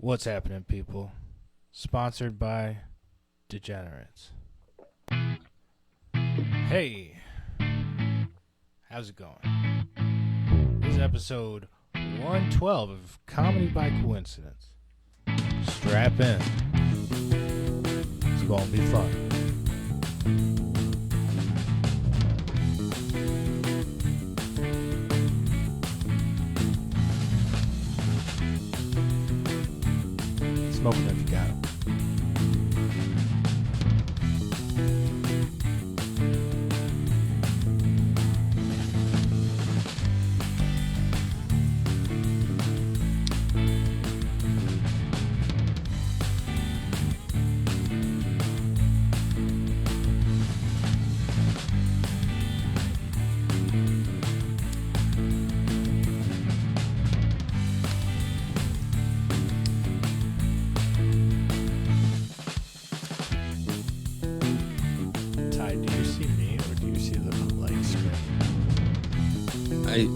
What's happening, people? Sponsored by Degenerates. Hey, how's it going? This is episode 112 of Comedy by Coincidence. Strap in. It's going to be fun. Smoke them if you got 'em.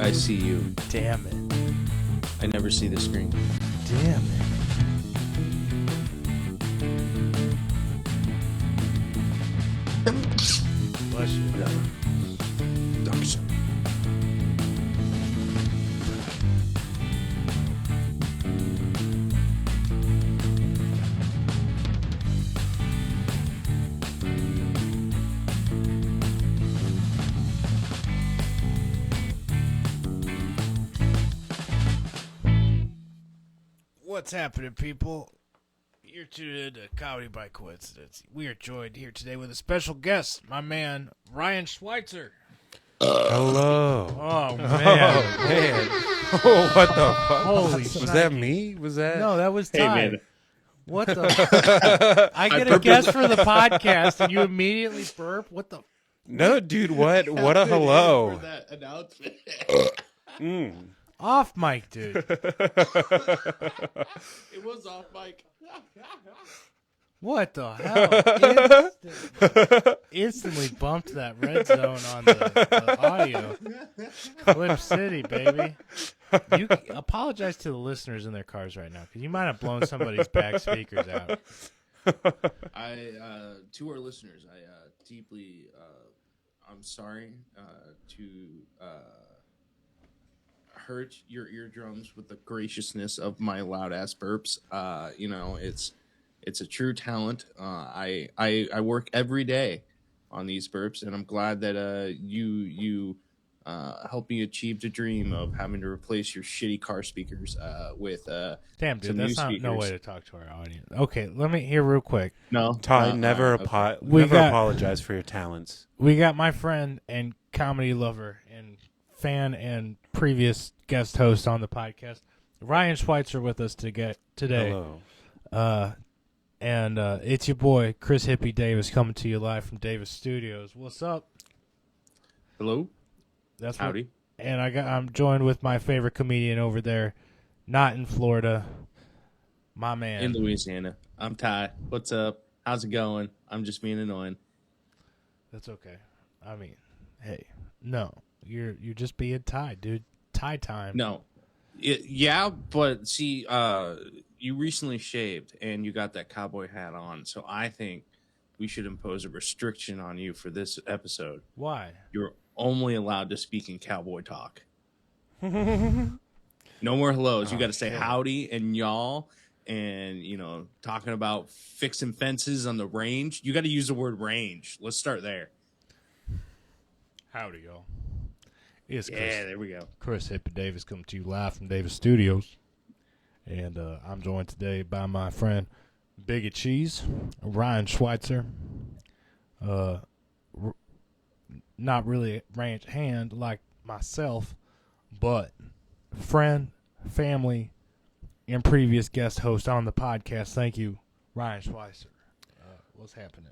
I see you. Damn it. I never see the screen. Damn it. Bless you. Doctor. What's happening, people? You're tuned in to Comedy by Coincidence. We are joined here today with a special guest, my man, Ryan Schweitzer. Hello. Oh, man. Oh, man. Oh, what the fuck? Holy Was shit. that me? Was that? No, that was Ty. Hey, man. What the? I get a guest for the podcast, and you immediately burp? What the? No, dude, what? What a hello. For that announcement. Off mic, dude. It was off mic. What the hell? Instantly bumped that red zone on the audio. Clip City, baby. You apologize to the listeners in their cars right now, because you might have blown somebody's back speakers out. To our listeners, I deeply, I'm sorry to hurt your eardrums with the graciousness of my loud ass burps. It's a true talent. I work every day on these burps, and I'm glad that you helped me achieve the dream of having to replace your shitty car speakers with Damn, dude, some that's new not speakers. no way to talk to our audience. Okay, let me hear real quick. No, Ty, never apologize for your talents. We got my friend and comedy lover and fan and previous guest host on the podcast, Ryan Schweitzer, with us today. Hello. And it's your boy Chris Hippie Davis coming to you live from Davis Studios. What's up? Hello. That's Howdy. And I'm joined with my favorite comedian over there, not in Florida, my man In Louisiana. I'm Ty. What's up? How's it going? I'm just being annoying. That's okay. I mean, hey, no, you're just being Ty, dude. Ty time. No. Yeah, but see, you recently shaved and you got that cowboy hat on, so I think we should impose a restriction on you for this episode. Why? You're only allowed to speak in cowboy talk. No more hellos. You got to say howdy and y'all, and talking about fixing fences on the range. You got to use the word range. Let's start there. Howdy, y'all. It's There we go. Chris Hippie Davis coming to you live from Davis Studios. And I'm joined today by my friend Biggie Cheese, Ryan Schweitzer. Not really a ranch hand like myself, but friend, family, and previous guest host on the podcast. Thank you, Ryan Schweitzer. What's happening?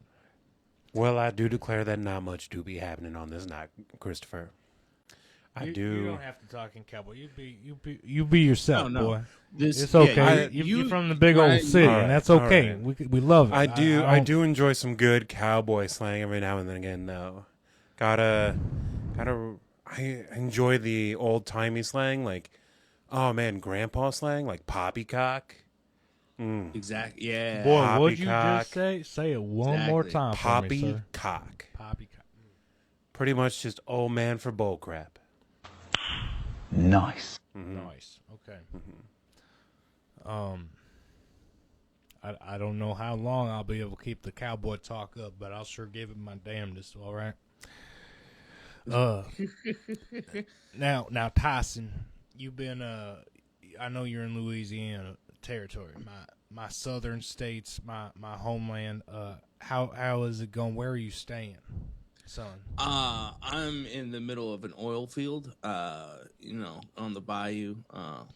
Well, I do declare that not much do be happening on this night, Christopher. You do. don't have to talk in cowboy. You be yourself, No. boy. This, It's okay. yeah, You're from the big old city, All and that's okay. all right. We love it. I do. don't- I do enjoy some good cowboy slang every now and then again, though. I enjoy the old timey slang, like, oh man, grandpa slang, like poppycock. Exactly. Yeah. Boy, what'd you Poppycock. just say? Say it one more Exactly. time for me, sir. Poppycock. Poppycock. Pretty much just old man for bullcrap. Nice. Nice. Okay. I don't know how long I'll be able to keep the cowboy talk up, but I'll sure give it my damnedest. All right. Now Tyson, you've been I know you're in Louisiana territory, my southern states, my homeland. How is it going? Where are you staying, son? I'm in the middle of an oil field, on the bayou,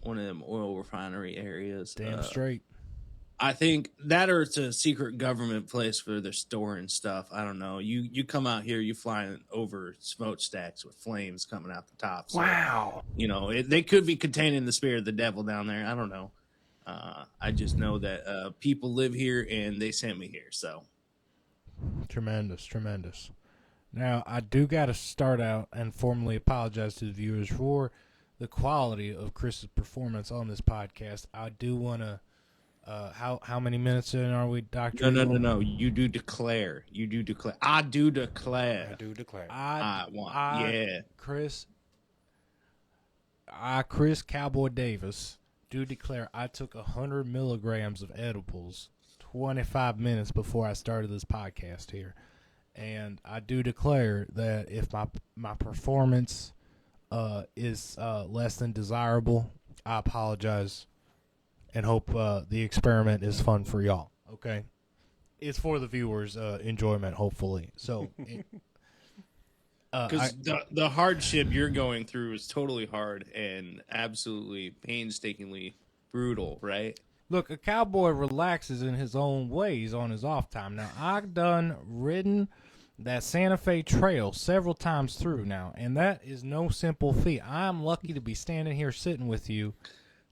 one of them oil refinery areas. Damn straight. I think that, or it's a secret government place for their storing stuff. I don't know. You come out here, you flying over smokestacks with flames coming out the top. So, Wow. They could be containing the spirit of the devil down there. I don't know. I just know that people live here and they sent me here. So Tremendous. Now, I do got to start out and formally apologize to the viewers for the quality of Chris's performance on this podcast. I do want to. How many minutes in are we, Doctor? No. You do declare. I do declare. Chris Cowboy Davis do declare I took 100 milligrams of edibles 25 minutes before I started this podcast here. And I do declare that if my performance is less than desirable, I apologize and hope the experiment is fun for y'all. Okay, it's for the viewers' enjoyment, hopefully. So, because the hardship you're going through is totally hard and absolutely painstakingly brutal, right? Look, a cowboy relaxes in his own ways on his off time. Now, I've ridden that Santa Fe Trail several times through now, and that is no simple feat. I'm lucky to be standing here sitting with you.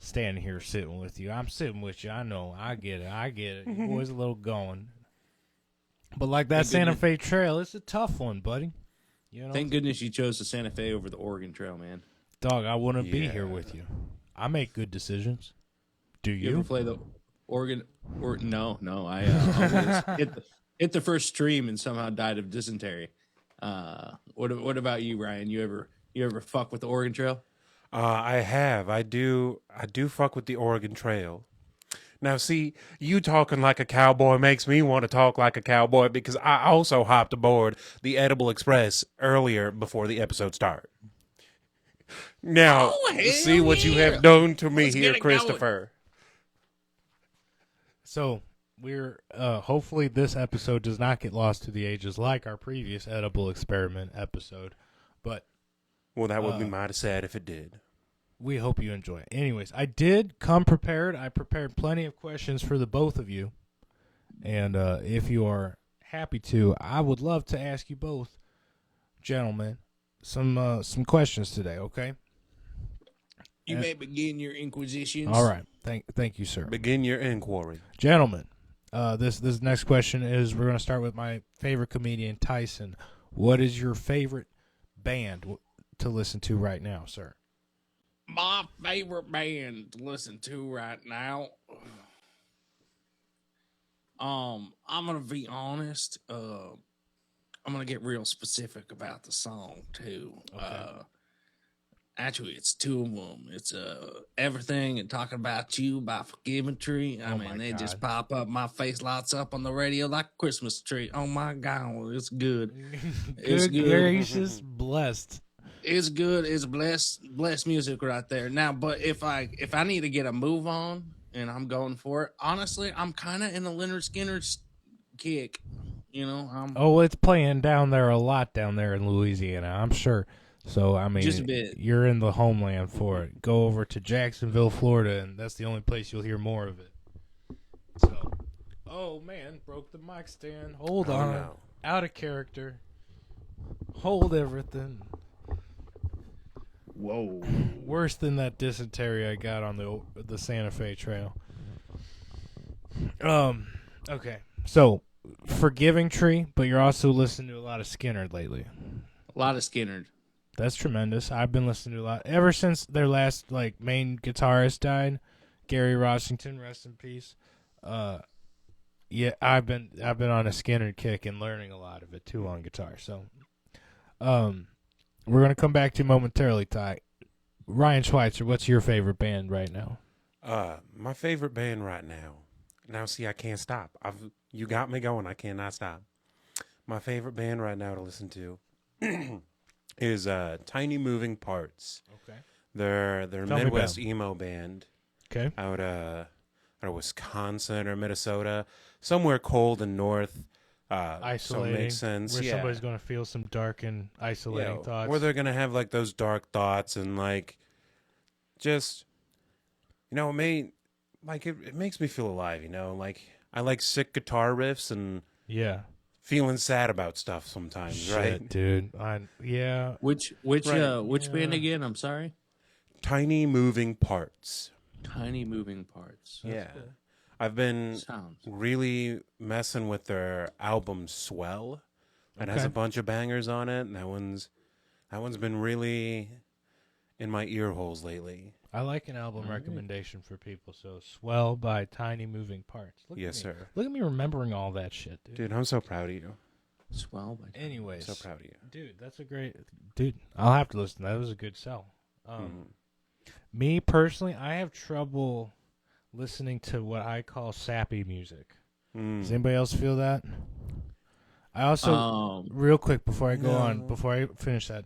I'm sitting with you. I know. I get it. Your boy's a little going. But like that Santa Fe Trail, it's a tough one, buddy. Thank goodness you chose the Santa Fe over the Oregon Trail, man. Dog, I wouldn't be here with you. I make good decisions. Do you? You ever play the Oregon? No. I almost hit the first stream and somehow died of dysentery. What about you, Ryan? You ever fuck with the Oregon Trail? I have. I do fuck with the Oregon Trail. Now, see, you talking like a cowboy makes me want to talk like a cowboy because I also hopped aboard the Edible Express earlier before the episode started. Now, see what you have done to me here, Christopher. So, we're hopefully this episode does not get lost to the ages like our previous Edible Experiment episode, but well, that would be mighty sad if it did. We hope you enjoy it. Anyways, I did come prepared. I prepared plenty of questions for the both of you. And if you are happy to, I would love to ask you both, gentlemen, some questions today, okay? You may begin your inquisitions. All right. Thank you, sir. Begin your inquiry. Gentlemen, this next question is, we're going to start with my favorite comedian, Tyson. What is your favorite band to listen to right now, sir? My favorite band to listen to right now. I'm gonna be honest. I'm gonna get real specific about the song too. Okay. Actually, it's two of them. It's Everything and Talking About You by Forgiving Tree. I mean, they just pop up. My face lights up on the radio like a Christmas tree. Oh my God, it's good. It's good. Gracious, blessed. It's good. It's blessed music right there. Now, but if I need to get a move on and I'm going for it, honestly, I'm kind of in the Leonard Skinner kick. It's playing down there a lot down there in Louisiana, I'm sure. So, I mean, just a bit. You're in the homeland for it. Go over to Jacksonville, Florida, and that's the only place you'll hear more of it. So, oh, man, broke the mic stand. Hold on. No. Out of character. Hold everything. Whoa. Worse than that dysentery I got on the Santa Fe Trail. Okay. So, Forgiving Tree, but you're also listening to a lot of Skinner lately. A lot of Skinner. That's tremendous. I've been listening to a lot ever since their last main guitarist died. Gary Washington, rest in peace. Yeah, I've been on a Skinner kick and learning a lot of it too on guitar. So, we're gonna come back to you momentarily, Ty. Ryan Schweitzer, what's your favorite band right now? My favorite band right now. Now, see, I can't stop. You got me going. I cannot stop. My favorite band right now to listen to is Tiny Moving Parts. Okay. They're a Tell me Midwest about 'em. emo band. Okay. Out of Wisconsin or Minnesota, somewhere cold and north. Isolating. So it makes sense. Where yeah. somebody's going to feel some dark and isolating thoughts. Where they're gonna have like those dark thoughts and like, just, it makes me feel alive. Like I like sick guitar riffs and Yeah. feeling sad about stuff sometimes, Shit, right? dude. Yeah. Which Yeah. band again? I'm sorry. Tiny Moving Parts. Tiny Moving Parts. Yeah. I've been Sounds. really messing with their album Swell. It has Okay. a bunch of bangers on it, and that one's been really in my ear holes lately. I like an album recommendation for people. So, Swell by Tiny Moving Parts. Look Yes, at me. sir. Look at me remembering all that shit, dude. Dude, I'm so proud of you. Swell. By Tiny. Anyways. So proud of you. Dude, that's a great... Dude, I'll have to listen. That was a good sell. Me, personally, I have trouble listening to what I call sappy music. Does anybody else feel that? I also, real quick before I go on, before I finish that,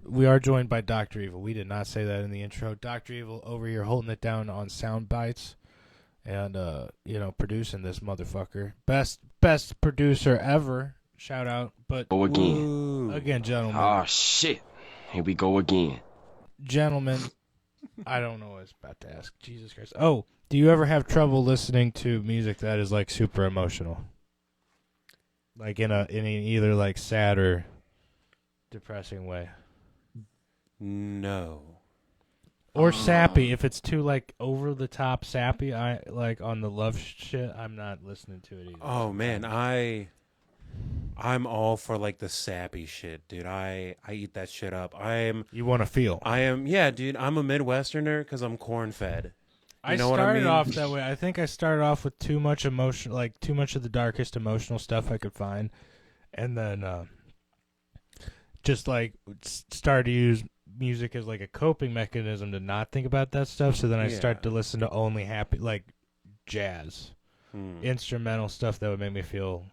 we are joined by Dr. Evil. We did not say that in the intro. Dr. Evil over here holding it down on sound bites and, producing this motherfucker. Best producer ever. Shout out. But Go again. again, gentlemen. Oh, shit. Here we go again. Gentlemen, I don't know what I was about to ask. Jesus Christ. Oh, do you ever have trouble listening to music that is like super emotional? Like in an either like sad or depressing way? No. Or sappy. If it's too like over the top sappy, I like on the love shit, I'm not listening to it either. Oh man, I'm all for like the sappy shit, dude. I eat that shit up. You want to feel. Yeah, dude. I'm a Midwesterner because I'm corn fed. I started off that way. I think I started off with too much emotion, like too much of the darkest emotional stuff I could find, and then just like started to use music as like a coping mechanism to not think about that stuff. So then I started to listen to only happy, like jazz, instrumental stuff that would make me feel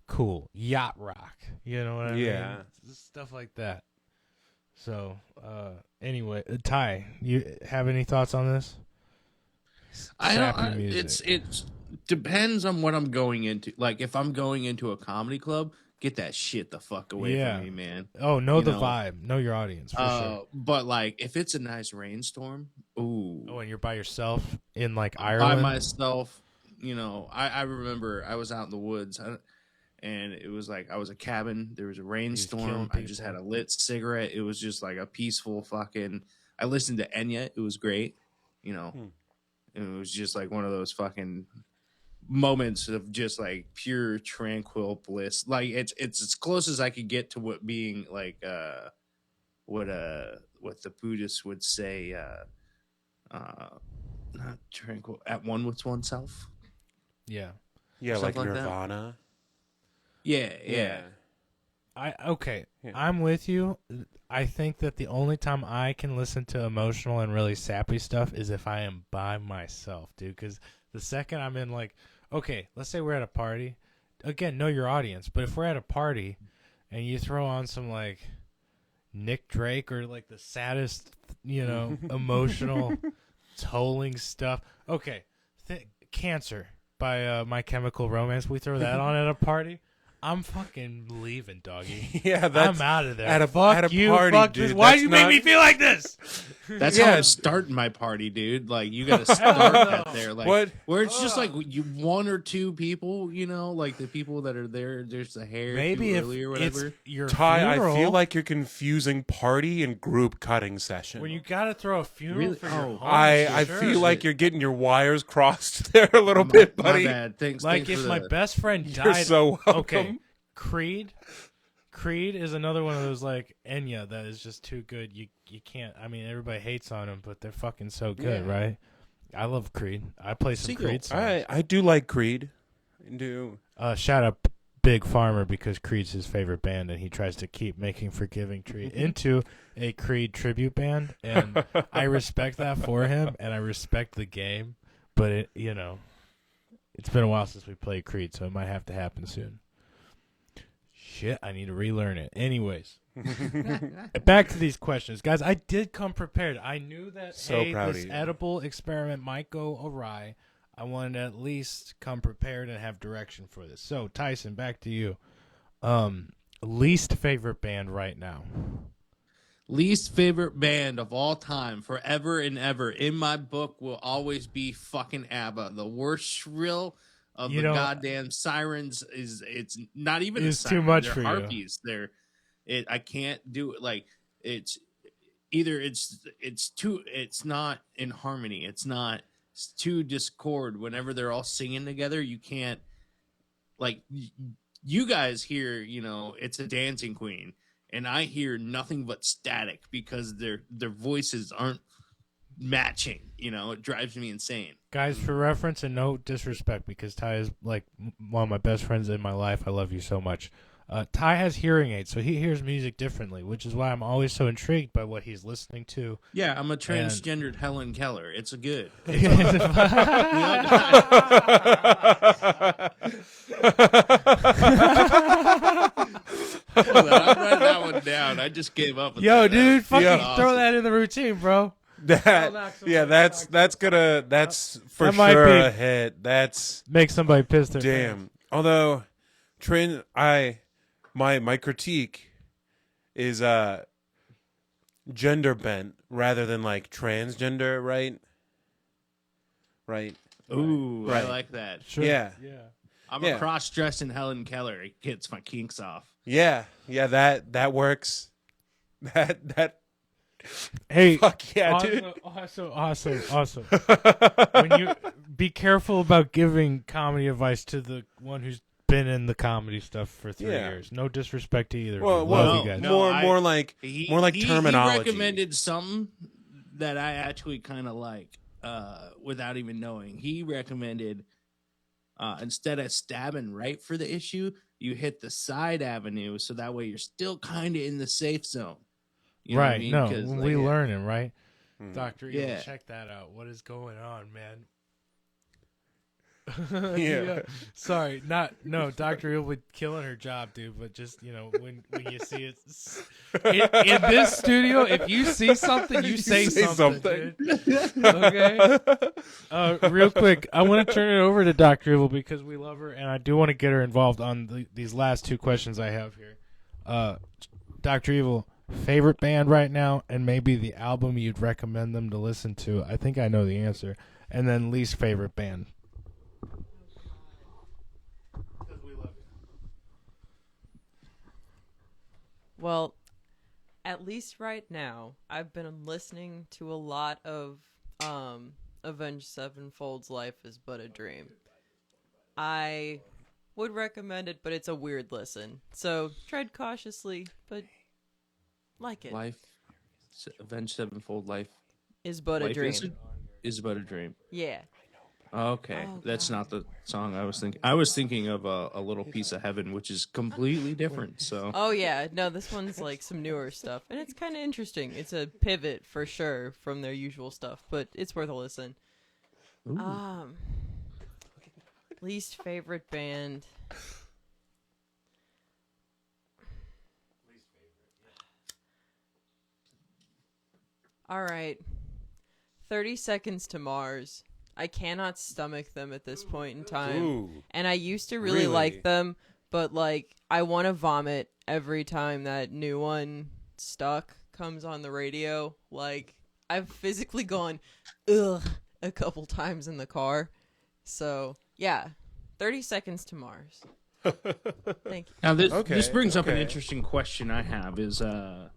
cool, yacht rock. You know what I mean? Yeah, stuff like that. So anyway, Ty, you have any thoughts on this? It depends on what I'm going into. Like if I'm going into a comedy club, get that shit the fuck away from me, man. Oh, know the vibe, know your audience for sure. But like if it's a nice rainstorm, ooh. Oh, and you're by yourself in like Ireland. By myself, I remember I was out in the woods. And it was like I was a cabin. There was a rainstorm. I just had a lit cigarette. It was just like a peaceful fucking. I listened to Enya. It was great, And it was just like one of those fucking moments of just like pure tranquil bliss. Like it's as close as I could get to what being like what the Buddhists would say. Not tranquil, at one with oneself. Yeah. Yeah, like Something like that. Nirvana. Yeah. I'm with you. I think that the only time I can listen to emotional and really sappy stuff is if I am by myself, dude. Because the second I'm in, like, okay, let's say we're at a party. Again, know your audience. But if we're at a party and you throw on some, like, Nick Drake or, like, the saddest, emotional, tolling stuff. Okay, Cancer by My Chemical Romance. We throw that on at a party. I'm fucking leaving, doggy. Yeah, I'm out of there. At a fuck you, party, fuck dude. this. Why That's you make me feel like this? That's how I'm starting my party, dude. Like you got to start that there, like What? where it's just like you one or two people, like the people that are there. There's the hair Maybe too if early or it's whatever. your Ty, funeral, I feel like you're confusing party and group cutting session. when you got to throw a funeral Really? for your Oh. home. I sure. feel like you're getting your wires crossed there a little bit, My buddy. bad. Thanks. Like thanks if for my the- best friend died. You're so welcome. Okay, Creed is another one of those like Enya that is just too good. You can't. I mean, everybody hates on them, but they're fucking so good, Yeah. right? I love Creed. I play some Seagull. Creed songs. I do like Creed. I do. Shout out Big Farmer because Creed's his favorite band, and he tries to keep making Forgiving Tree into a Creed tribute band, and I respect that for him, and I respect the game, but it's been a while since we played Creed, so it might have to happen soon. Shit, I need to relearn it. Anyways, back to these questions, guys. I did come prepared. I knew that this edible experiment might go awry. I wanted to at least come prepared and have direction for this. So, Tyson, back to you. Least favorite band right now? Least favorite band of all time, forever and ever, in my book, will always be fucking ABBA. The worst shrill of the goddamn sirens it's not even it's a siren. Too much They're for harpies. you. I can't do it. Like it's either it's not in harmony. It's too discord. Whenever they're all singing together, you can't, like, you guys hear, it's a dancing queen, and I hear nothing but static because their voices aren't matching. It drives me insane. Guys, for reference and no disrespect, because Ty is like one of my best friends in my life. I love you so much. Ty has hearing aids, so he hears music differently, which is why I'm always so intrigued by what he's listening to. Yeah, I'm a transgendered Helen Keller. It's a good. Well, I'm writing that one down. I just gave up. Yo, dude, fucking awesome. throw that in the routine, bro. That's for That might sure be- a hit. That's Make somebody piss their damn. pants. Although, my critique is gender bent rather than like transgender, right? Right. Ooh, Right. I like that. Sure. Yeah. I'm a cross-dressing Helen Keller. It gets my kinks off. Yeah. That works. That. Hey, Fuck yeah, awesome, dude. Awesome. When you be careful about giving comedy advice to the one who's been in the comedy stuff for 3 years. No disrespect to either. Well, love you guys. more like terminology. He recommended something that I actually kind of like, without even knowing. He recommended instead of stabbing right for the issue, you hit the side avenue, so that way you're still kind of in the safe zone. You know what I Right? mean? No, 'Cause, we learning, right? Dr. Evil, Yeah. check that out. What is going on, man? Yeah. Sorry, Dr. Evil killing her job, dude. But just when you see it in this studio, if you see something, you say something. Dude. Okay. Real quick, I want to turn it over to Dr. Evil because we love her, and I do want to get her involved on these last two questions I have here. Dr. Evil, favorite band right now, and maybe the album you'd recommend them to listen to. I think I know the answer. And then least favorite band. Well, at least right now, I've been listening to a lot of Avenged Sevenfold's Life is But a Dream. I would recommend it, but it's a weird listen. So tread cautiously, but like it. Life, Avenged Sevenfold Life Is but a Life dream. is but a dream. Yeah. Okay, Oh, that's God. not the song I was thinking. I was thinking of a little piece of heaven, which is completely different. So Oh yeah, no, this one's like some newer stuff, and it's kind of interesting. It's a pivot for sure from their usual stuff, but it's worth a listen. Least favorite band. All right, 30 Seconds to Mars. I cannot stomach them at this point in time. Ooh. And I used to really like them, but like I want to vomit every time that new one, Stuck, comes on the radio. Like I've physically gone ugh a couple times in the car. So yeah, 30 Seconds to Mars. Thank you. now this brings up an okay. interesting question I have is and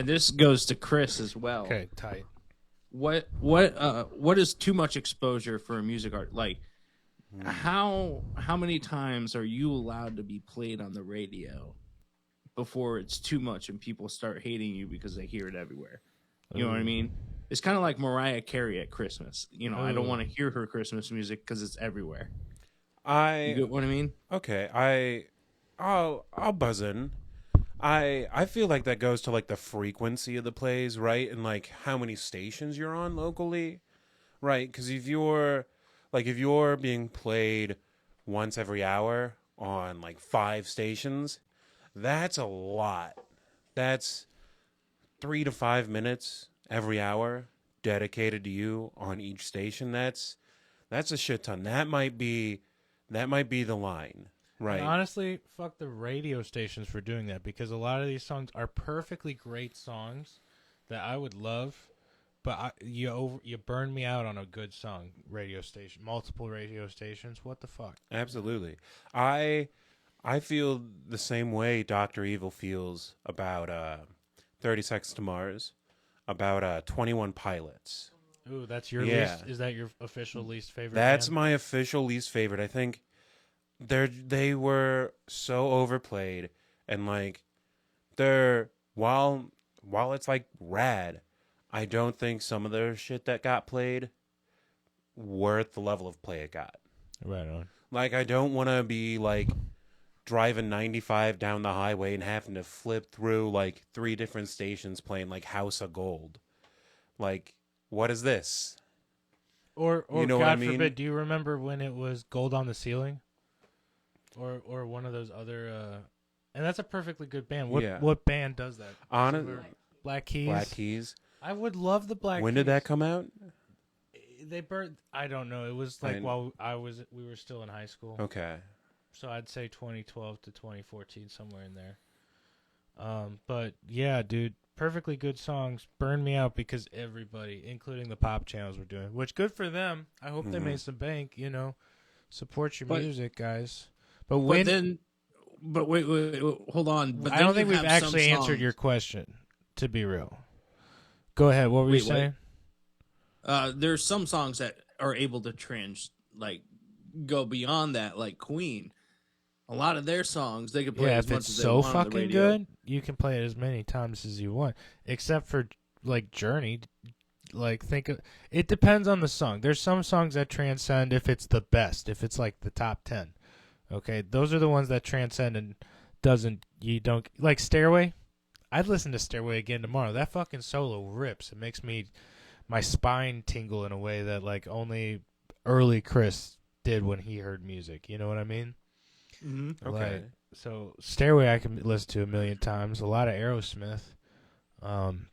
this goes to Chris as well. Okay, tight. What is too much exposure for a music art? Like how many times are you allowed to be played on the radio before it's too much and people start hating you because they hear it everywhere? You know what I mean? It's kind of like Mariah Carey at Christmas. You know, I don't Ooh. want to hear her Christmas music because it's everywhere. You I get what I mean? okay. I'll buzz in. I feel like that goes to like the frequency of the plays, right? And like how many stations you're on locally, right? Because if you're being played once every hour on like 5 stations, that's a lot. That's 3 to 5 minutes every hour dedicated to you on each station. That's a shit ton. That might be the line, right? And honestly, fuck the radio stations for doing that, because a lot of these songs are perfectly great songs that I would love, but you burn me out on a good song. Radio station, multiple radio stations. What the fuck? Absolutely. I feel the same way Dr. Evil feels about 30 Seconds to Mars, about 21 Pilots. Ooh, that's your Yeah. least. Is that your official least favorite? That's band? my official least favorite. I think they were so overplayed, and like they're while it's like rad, I don't think some of their shit that got played worth the level of play it got. Right on. Like, I don't want to be like driving 95 down the highway and having to flip through like 3 different stations playing like House of Gold. Like, what is this? Or You know God what I mean? forbid, do you remember when it was Gold on the Ceiling? Or one of those other and that's a perfectly good band. What band does that? Black Keys. Black Keys. I would love the Black Keys. When did that come out? They burned. I don't know. It was like while we were still in high school. Okay. So I'd say 2012 to 2014, somewhere in there. But yeah, dude, perfectly good songs. Burned me out because everybody, including the pop channels, were doing. Which good for them. I hope they made some bank. You know, support your music, guys. But wait, hold on. But I don't think we've actually answered your question. To be real, go ahead. What were you saying? There's some songs that are able to go beyond that, like Queen. A lot of their songs they could play as if much it's as they so want on the fucking radio. good, you can play it as many times as you want. Except for like Journey. Like it depends on the song. There's some songs that transcend if it's the best, if it's like the top 10. Okay, those are the ones that transcend and you don't like Stairway. I'd listen to Stairway again tomorrow. That fucking solo rips. It makes my spine tingle in a way that like only early Chris did when he heard music. You know what I mean? Mm-hmm. Okay. Like, so Stairway I can listen to a million times. A lot of Aerosmith.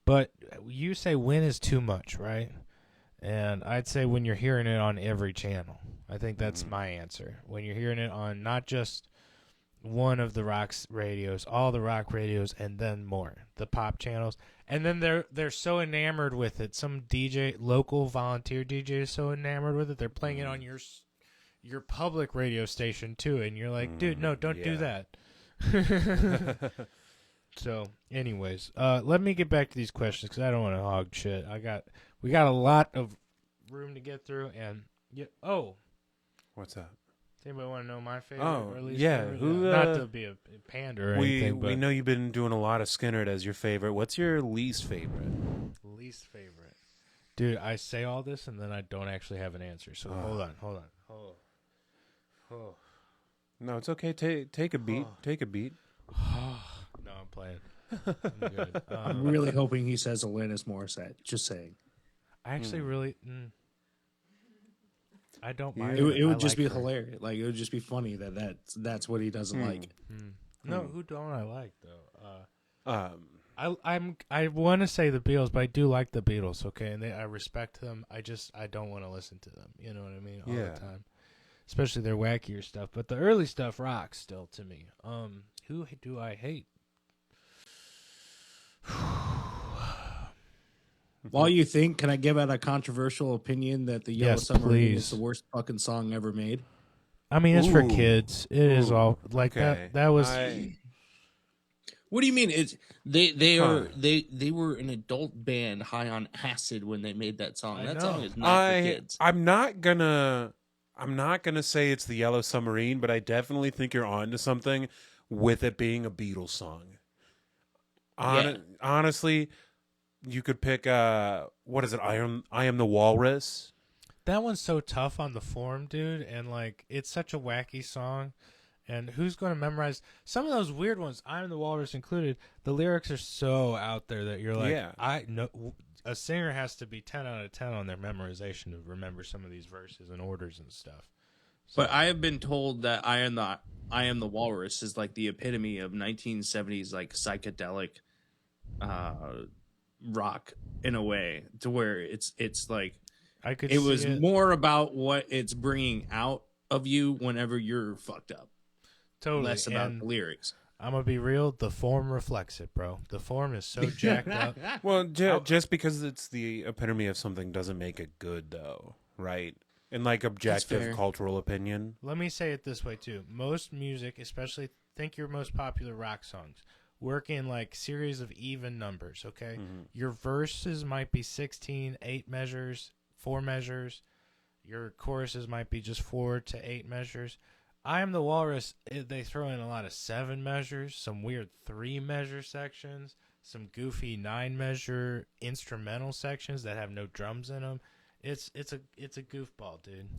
But you say when is too much, right? And I'd say when you're hearing it on every channel. I think that's my answer. When you're hearing it on not just one of the rock radios, all the rock radios, and then more, the pop channels. And then they're so enamored with it. Some local volunteer DJ is so enamored with it. They're playing it on your public radio station too, and you're like, dude, no, don't do that. So, anyways, let me get back to these questions because I don't want to hog shit. We got a lot of room to get through, and What's up? does anybody want to know my favorite? Oh, or least yeah. favorite? Who, Not to be a pander or anything, but We know you've been doing a lot of Skinner as your favorite. What's your least favorite? least favorite. Dude, I say all this and then I don't actually have an answer. So hold on. Oh. No, it's okay. Take a beat. Take a beat. No, I'm playing. I'm good. I'm really hoping he says Alanis Morissette. Just saying. I actually really. I don't mind. It I would just like be her. hilarious. Like it would just be funny that's what he doesn't like. No, who don't I like though? Um, I want to say the Beatles, but I do like the Beatles. Okay, and I respect them. I don't want to listen to them. You know what I mean? All the time, especially their wackier stuff. But the early stuff rocks still to me. Who do I hate? While you think, can I give out a controversial opinion that the Yellow Yes, Submarine please. is the worst fucking song ever made? I mean, it's for Ooh. kids. It is all like okay. that was. What do you mean? It's they were an adult band high on acid when they made that song. I That know. song is not for kids. I'm not gonna say it's the Yellow Submarine, but I definitely think you're onto something with it being a Beatles song. Honestly, you could pick what is it? I am the walrus. That one's so tough on the form, dude, and like it's such a wacky song. And who's going to memorize some of those weird ones? I'm the Walrus included. The lyrics are so out there that you're like, Yeah. I know a singer has to be 10 out of 10 on their memorization to remember some of these verses and orders and stuff. So, But I have been told that I am the Walrus is like the epitome of 1970s like psychedelic rock in a way, to where it's like I could. it was see it. more about what it's bringing out of you whenever you're fucked up, Totally. less about And the lyrics. I'm gonna be real. The form reflects it, bro. The form is so jacked up. Well, just because it's the epitome of something doesn't make it good, though, right? In like fair. objective cultural opinion. Let me say it this way too. Most music, especially think your most popular rock songs, work in like series of even numbers, okay? Your verses might be 16, 8 measures, 4 measures. Your choruses might be just 4 to 8 measures. I Am the Walrus, they throw in a lot of 7 measures, some weird 3 measure sections, some goofy 9 measure instrumental sections that have no drums in them. It's a goofball, dude.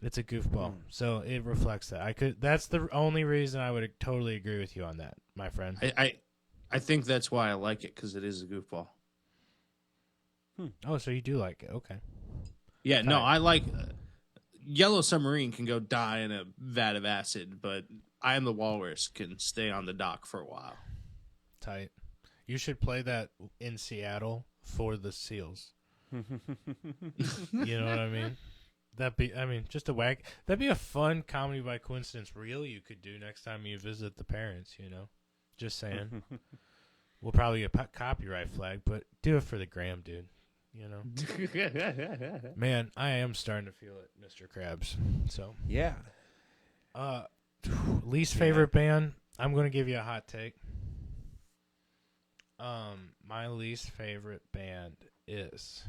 It's a goofball. So it reflects that. That's the only reason I would totally agree with you on that, my friend. I think that's why I like it, because it is a goofball. Oh, so you do like it. Okay. Yeah, no, Tight. I like Yellow Submarine can go die in a vat of acid, but I Am the Walrus can stay on the dock for a while. Tight. You should play that in Seattle for the Seals. You know what I mean? Just a whack. That'd be a fun comedy by coincidence reel you could do next time you visit the parents, you know? Just saying. We'll probably get copyright flag, but do it for the gram, dude. You know? Man, I am starting to feel it, Mr. Krabs. So, Yeah. least favorite band, I'm going to give you a hot take. My least favorite band is...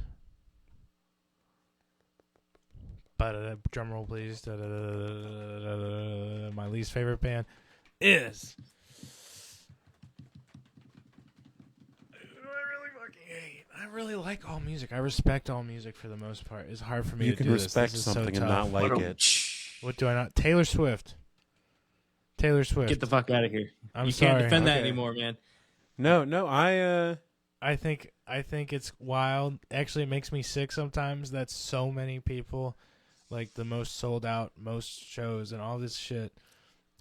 Drum roll, please. My least favorite band is... I really like all music. I respect all music for the most part. It's hard for me You to can do respect this. This is so something and tough. not like it. What do I not? Taylor Swift. Taylor Swift. Get the fuck out of here. I'm You sorry. can't defend that Okay. anymore, man. No, I think it's wild. Actually, it makes me sick sometimes that so many people, like the most sold out, most shows, and all this shit,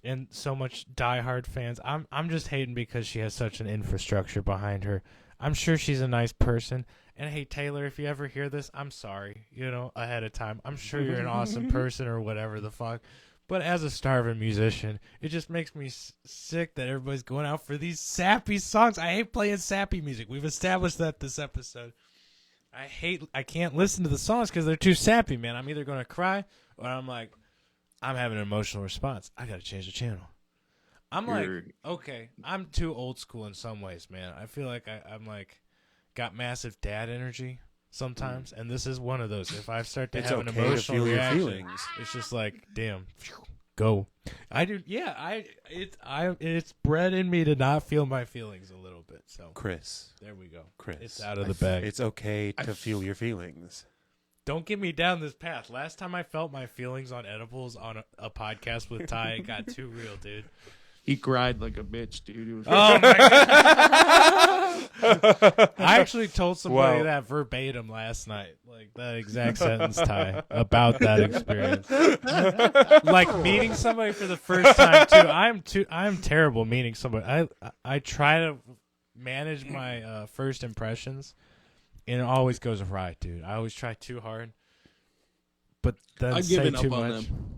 and so much diehard fans. I'm just hating because she has such an infrastructure behind her. I'm sure she's a nice person. And hey, Taylor, if you ever hear this, I'm sorry, ahead of time. I'm sure you're an awesome person or whatever the fuck. But as a starving musician, it just makes me sick that everybody's going out for these sappy songs. I hate playing sappy music. We've established that this episode. I can't listen to the songs because they're too sappy, man. I'm either going to cry or I'm having an emotional response. I got to change the channel. I'm like, okay, I'm too old school in some ways, man. I feel like I'm like got massive dad energy sometimes, and this is one of those. If I start to It's have an okay to emotional feel your reaction, feelings. it's just like, damn, go. I do, yeah. It's bred in me to not feel my feelings a little bit. So Chris. there we go. Chris. It's out of the bag. It's okay to feel your feelings. Don't get me down this path. Last time I felt my feelings on edibles on a podcast with Ty, it got too real, dude. He cried like a bitch, dude. It was Oh my god! I actually told somebody Well- that verbatim last night, like that exact sentence, Ty, about that experience. Like meeting somebody for the first time too. I'm terrible meeting somebody. I try to manage my first impressions, and it always goes awry, dude. I always try too hard, but then I've say given too up on much. them.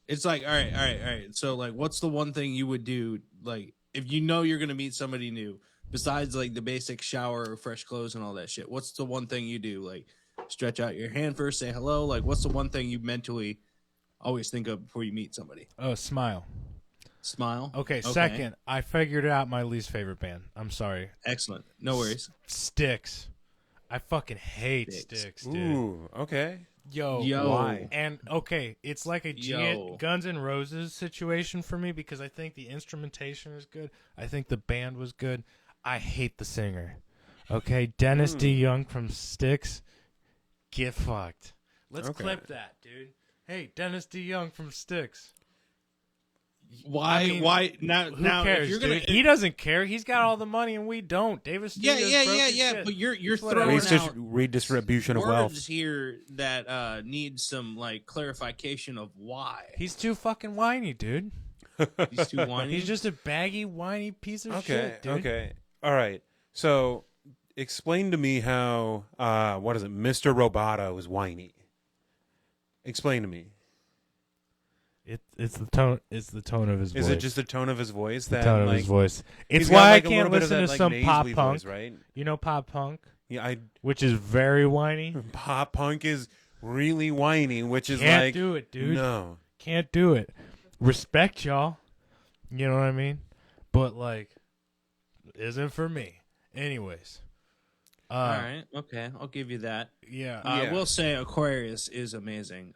It's like, all right. So, like, what's the one thing you would do, like, if you know you're gonna meet somebody new, besides like the basic shower or fresh clothes and all that shit? What's the one thing you do? Like, stretch out your hand first, say hello. Like, what's the one thing you mentally always think of before you meet somebody? Oh, smile. Smile. Okay, second, I figured out my least favorite band. I'm sorry. Excellent. No worries. Styx. I fucking hate Styx. Styx, dude. Ooh, okay. Yo. Why? And, okay, it's like a Guns N' Roses situation for me because I think the instrumentation is good. I think the band was good. I hate the singer. Okay, Dennis D. Young from Styx. Get fucked. Let's Okay. clip that, dude. Hey, Dennis D. Young from Styx. Why? I mean, why now? Who now, cares, if you're gonna, dude? He doesn't care. He's got all the money and we don't. Davis yeah, Studios yeah, broke yeah, his yeah. shit. But you're Whatever. throwing out Redistribution of wealth. words here that need some like clarification of why. He's too fucking whiny, dude. He's too whiny. He's just a baggy, whiny piece of shit, dude. Okay. All right. So, explain to me how what is it? Mr. Roboto is whiny. Explain to me. It's the tone. It's the tone of his voice. Is it just the tone of his voice the that tone of like his voice? he's It's got, why like, I a can't little bit of listen that, to like, some pop nasally punk. voice, right? You know pop punk, Yeah, which is very whiny. pop punk is really whiny, which is Can't like do it, dude. No. Can't do it. Respect y'all. You know what I mean? But like, isn't for me. Anyways. All right. Okay. I'll give you that. Yeah. I will say Aquarius is amazing.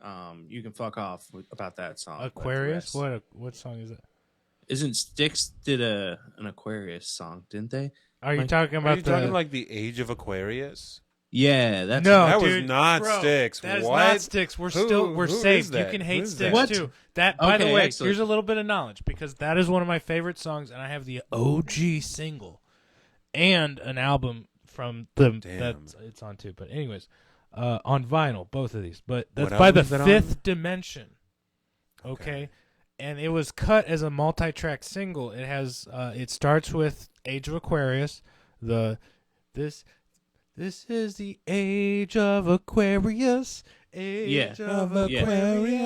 You can fuck off about that song. but the Aquarius. rest- What song is it? Isn't Styx did an Aquarius song, didn't they? Are you Like- talking Are about you the? talking like the Age of Aquarius? Yeah, that's No, that dude, was not bro, Styx. That is What? not Styx. We're Who safe. is You that? can Who hate is Styx that? What? too. That by the Okay, way, excellent. here's a little bit of knowledge because that is one of my favorite songs, and I have the OG single and an album from them Damn. that it's on too. But anyways, on vinyl, both of these. But that's What by the album is that on? Fifth Dimension. Okay. And it was cut as a multi-track single. It has it starts with Age of Aquarius, this is the age of Aquarius. Age of Yeah. Aquarius.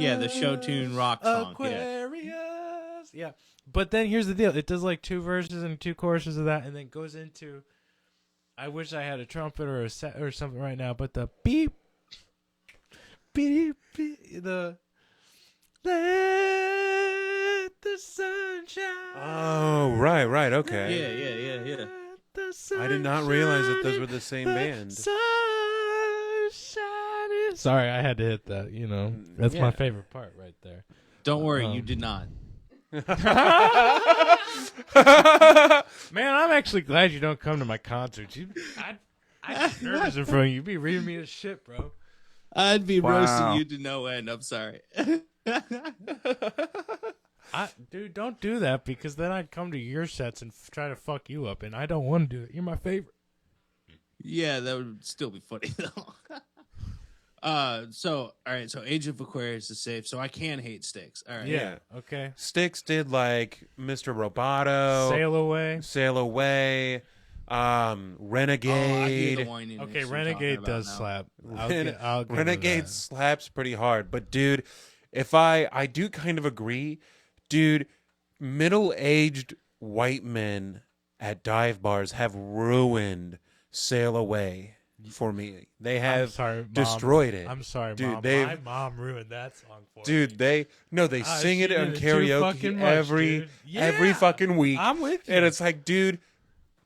Yeah, the show tune rock song. Yeah. Aquarius. Yeah. But then here's the deal. It does like 2 verses and 2 choruses of that and then goes into I wish I had a trumpet or a set or something right now, but the beep beep beep the let the sun shine. Oh, right, okay. Yeah. I did not realize that those were the same band. Sun shining. Sorry, I had to hit that. You know, that's my Yeah. favorite part right there. Don't worry, you did not. Man, I'm actually glad you don't come to my concerts. I'd be nervous in front of you. You'd be reading me as shit, bro. I'd be Wow. roasting you to no end. I'm sorry. Dude, don't do that because then I'd come to your sets and try to fuck you up, and I don't want to do it. You're my favorite. Yeah, that would still be funny though. So all right, so Age of Aquarius is safe, so I can hate Styx. All right. Yeah. Okay. Styx did like Mr. Roboto, Sail away. Sail Away, Oh, I hear Renegade. the whininess Okay, you're Renegade talking does about now. slap. I'll give you Renegade that. slaps pretty hard, but dude, if I do kind of agree, dude, middle-aged white men at dive bars have ruined Sail Away for me. They I'm have sorry, Mom. destroyed it. I'm sorry, Dude, Mom. they've- My mom ruined that song for me. Dude, they sing she it did on it too karaoke fucking much, every dude. every Yeah. fucking week. I'm with you. And it's like, dude,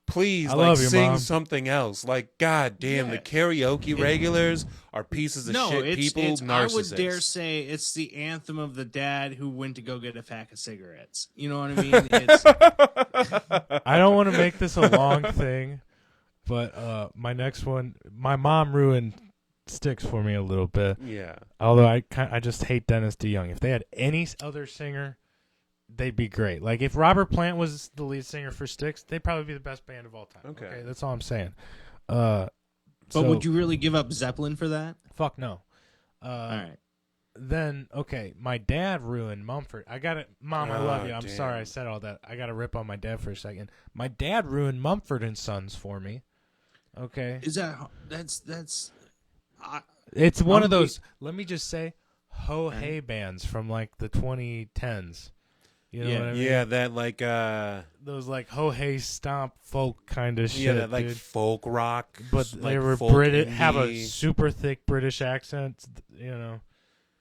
please, I like, love you, sing Mom. something else. Like, god damn, the Yeah. karaoke regulars are pieces of No, shit it's, people, it's I narcissists. would dare say it's the anthem of the dad who went to go get a pack of cigarettes. You know what I mean? It's I don't want to make this a long thing, but my next one, my mom ruined Styx for me a little bit. Yeah. Although I just hate Dennis DeYoung. If they had any other singer, they'd be great. Like if Robert Plant was the lead singer for Styx, they'd probably be the best band of all time. Okay. That's all I'm saying. but would you really give up Zeppelin for that? Fuck no. All right. Then okay, my dad ruined Mumford. I got it, Mom. I love Oh, you. I'm damn. sorry I said all that. I got to rip on my dad for a second. My dad ruined Mumford and Sons for me. Okay, Is that's it's one of I'm- those. Let me just say, ho hey bands from like the 2010s. You know Yeah. what I mean? Yeah, that like Those like ho hey stomp folk kind of shit. yeah, that like dude. folk rock. But like they were folk British, have a indie, super thick British accent. You know,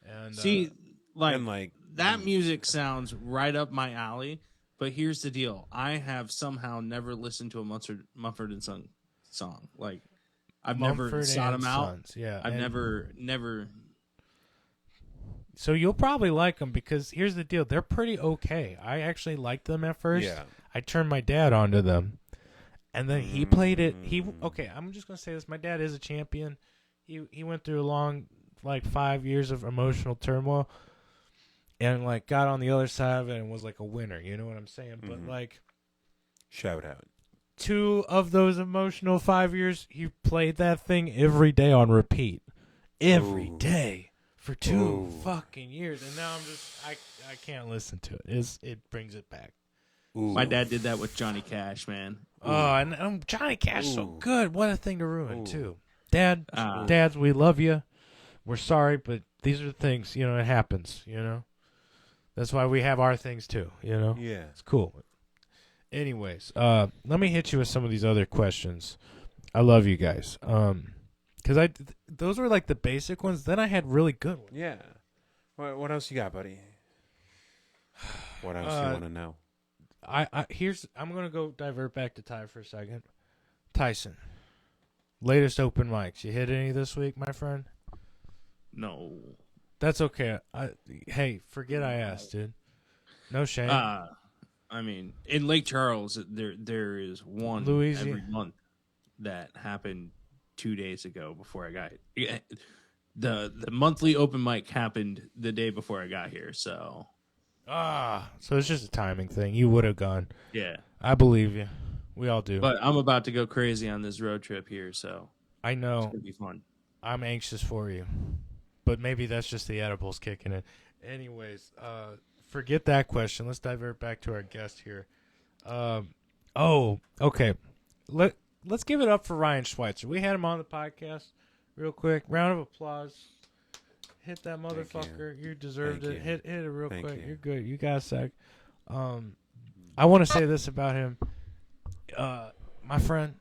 and see like and like that music sounds right up my alley. But here's the deal: I have somehow never listened to a Mumford and Son song. Like I've never Mumford sought and them out. Sons, yeah, I've and- never. So you'll probably like them because here's the deal: they're pretty okay. I actually liked them at first. Yeah. I turned my dad onto them, And then he played it. Okay, I'm just gonna say this. My dad is a champion. He went through a long, like 5 years of emotional turmoil, and like got on the other side of it and was like a winner. You know what I'm saying? But like, shout out. 2 of those emotional 5 years, he played that thing every day on repeat, every day for 2 fucking years. And now I can't listen to it. It brings it back. Ooh. My dad did that with Johnny Cash, man. Oh, and Johnny Cash so good. What a thing to ruin too. Dads, we love you. We're sorry, but these are the things, you know, it happens, you know. That's why we have our things too, you know. Yeah. It's cool. Anyways, let me hit you with some of these other questions. I love you guys. Cuz those were like the basic ones. Then I had really good ones. Yeah. What else you got, buddy? What else you want to know? I'm going to go divert back to Ty for a second. Tyson. Latest open mics. You hit any this week, my friend? No. That's okay. Hey, forget I asked, dude. No shame. I mean, in Lake Charles, there is one every month that happened 2 days ago before I got here. The monthly open mic happened the day before I got here, so. So it's just a timing thing. You would have gone. Yeah. I believe you. We all do. But I'm about to go crazy on this road trip here, so. I know. It's going to be fun. I'm anxious for you. But maybe that's just the edibles kicking in. Anyways, forget that question. Let's divert back to our guest here. Okay. Let's give it up for Ryan Schweitzer. We had him on the podcast real quick. Round of applause. Hit that motherfucker. You deserved it. Hit it real quick. You're good. You got a sec. I want to say this about him. My friend,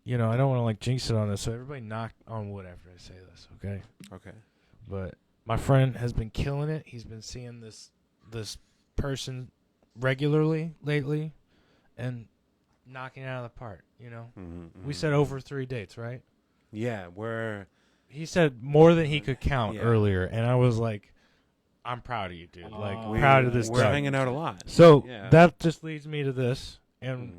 you know, I don't want to like jinx it on this, so everybody knock on wood after I say this, okay? Okay. But my friend has been killing it. He's been seeing this person regularly lately and knocking it out of the park, you know? We said over 3 dates, right? Yeah, He said more than he could count earlier, and I was like, I'm proud of you, dude. Like, proud of this We're guy. hanging out a lot. So that just leads me to this, and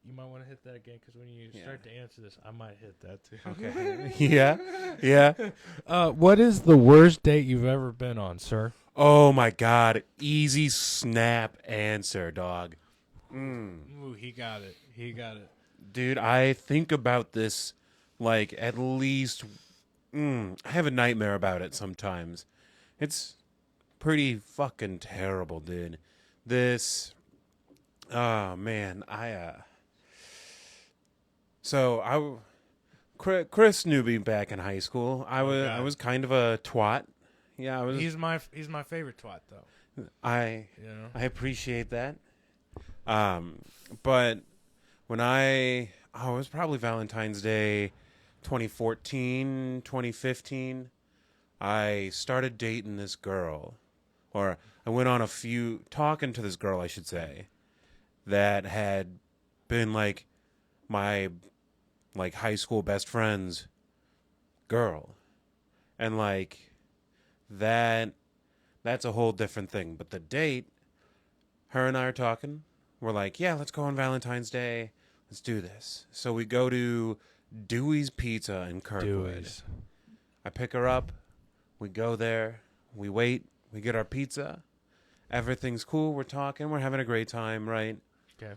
you might want to hit that again, because when you start to answer this, I might hit that too. Okay. Yeah. What is the worst date you've ever been on, sir? Oh my God! Easy snap answer, dog. Ooh, he got it. Dude, I think about this like at least. I have a nightmare about it sometimes. It's pretty fucking terrible, dude. This. Oh man, Chris knew me back in high school. I was kind of a twat. Yeah, I was. He's my favorite twat though. I appreciate that. But when I was probably Valentine's Day 2014, 2015, I started dating this girl, or I went on talking to this girl, I should say, that had been like my high school best friend's girl. And like that's a whole different thing. But the date, her and I are talking. We're like, yeah, let's go on Valentine's Day. Let's do this. So we go to Dewey's Pizza in Kirkwood. Dewey's. I pick her up. We go there. We wait. We get our pizza. Everything's cool. We're talking. We're having a great time, right? Okay.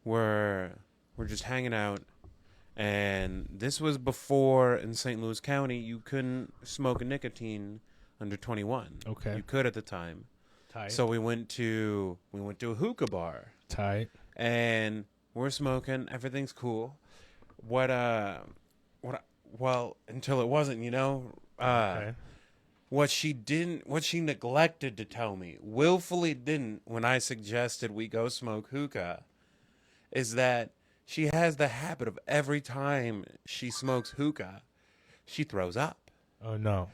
We're just hanging out. And this was before in St. Louis County you couldn't smoke nicotine under 21. Okay. You could at the time. Tight. So we went to a hookah bar. Tight. And we're smoking. Everything's cool. Well, until it wasn't, you know. Okay. What she neglected to tell me, willfully didn't, when I suggested we go smoke hookah, is that she has the habit of every time she smokes hookah, she throws up. Oh no.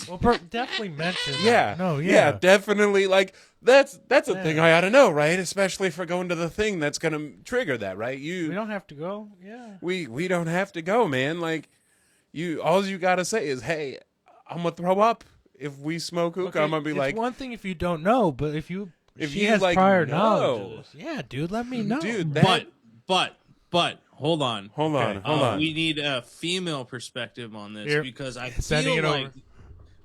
Well, definitely mention. Yeah. That. No. Yeah. Definitely. Like that's a thing I ought to know, right? Especially if we're going to the thing that's gonna trigger that, right? We don't have to go. Yeah. We don't have to go, man. Like all you gotta say is, hey, I'm gonna throw up if we smoke hookah. Okay, I'm gonna be it's like, one thing if you don't know, but if she you, has like, prior know. knowledge of this. Yeah, dude, let me know. dude, But hold on. Hold on. We need a female perspective on this Here, because I sending feel it like over.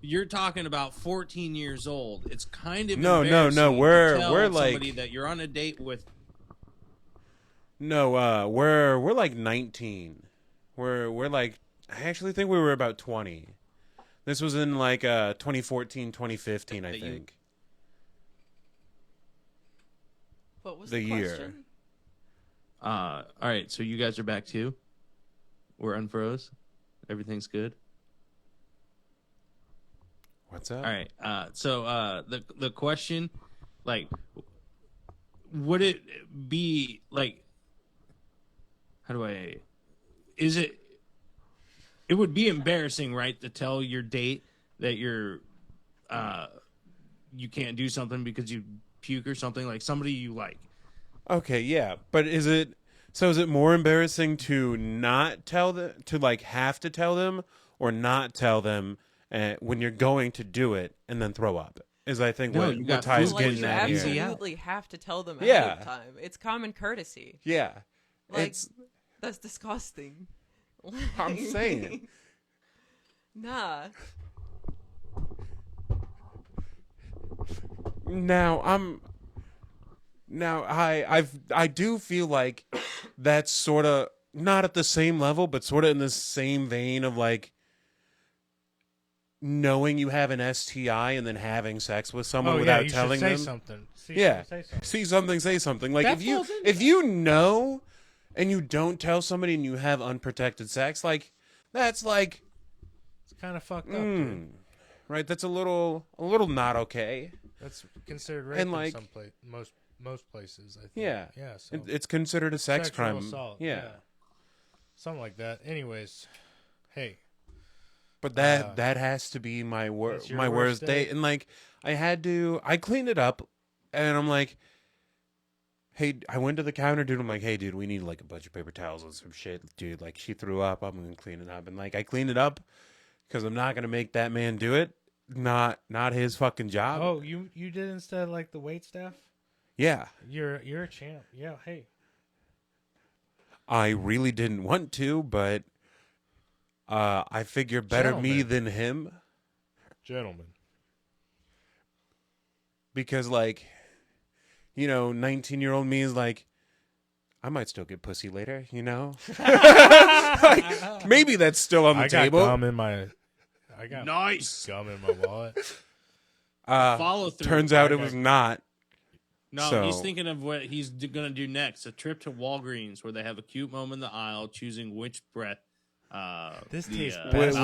you're talking about 14 years old. It's kind of No. embarrassing We're to tell like somebody that you're on a date with. no. We're like 19. We're like I actually think we were about 20. This was in like 2014, 2015, I That you- think. What was The the year. question? All right, so you guys are back too. We're unfroze. Everything's good. What's up? All right. So the question, like, would it be like? How do I? Is it? It would be embarrassing, right, to tell your date that you're, you can't do something because you puke or something, like somebody you like. Okay, yeah, but is it more embarrassing to not tell them, to like have to tell them, or not tell them when you're going to do it and then throw up? Is I think No, what you got Ty's food Like, getting you at here. easy out. absolutely have to tell them Yeah. ahead of time. It's common courtesy. Yeah, Like, it's that's disgusting. I'm saying. Nah. I do feel like that's sort of not at the same level, but sort of in the same vein of like knowing you have an STI and then having sex with someone Oh, without you telling should say them. something. Yeah. Say something. See something, say something. Like That if you falls into if you know and you don't tell somebody and you have unprotected sex, like that's like It's kind of fucked up, dude. right. That's a little not okay. That's considered rape And, in like- some most places. I think. Yeah, Yeah. So It's considered a sex sexual crime. assault. Yeah. Something like that. Anyways, hey, But that has to be my that's your my worst worst date. date? And like I cleaned it up, and I'm like, hey, I went to the counter, dude. I'm like, hey, dude, we need like a bunch of paper towels and some shit, dude. Like she threw up, I'm gonna clean it up, and like I cleaned it up because I'm not gonna make that man do it. Not his fucking job. oh, you did instead like the wait staff. Yeah, You're a champ. Yeah. Hey. I really didn't want to, but I figure better me Gentlemen. than him. Gentlemen. Because like 19-year-old me is like I might still get pussy later, like, maybe that's still on the I got table. gum in my. I got Nice. gum in my wallet. Follow through. Turns out it was not. No, So- he's thinking of what he's going to do next. A trip to Walgreens where they have a cute moment in the aisle choosing which breath. This the, tastes Mouth best.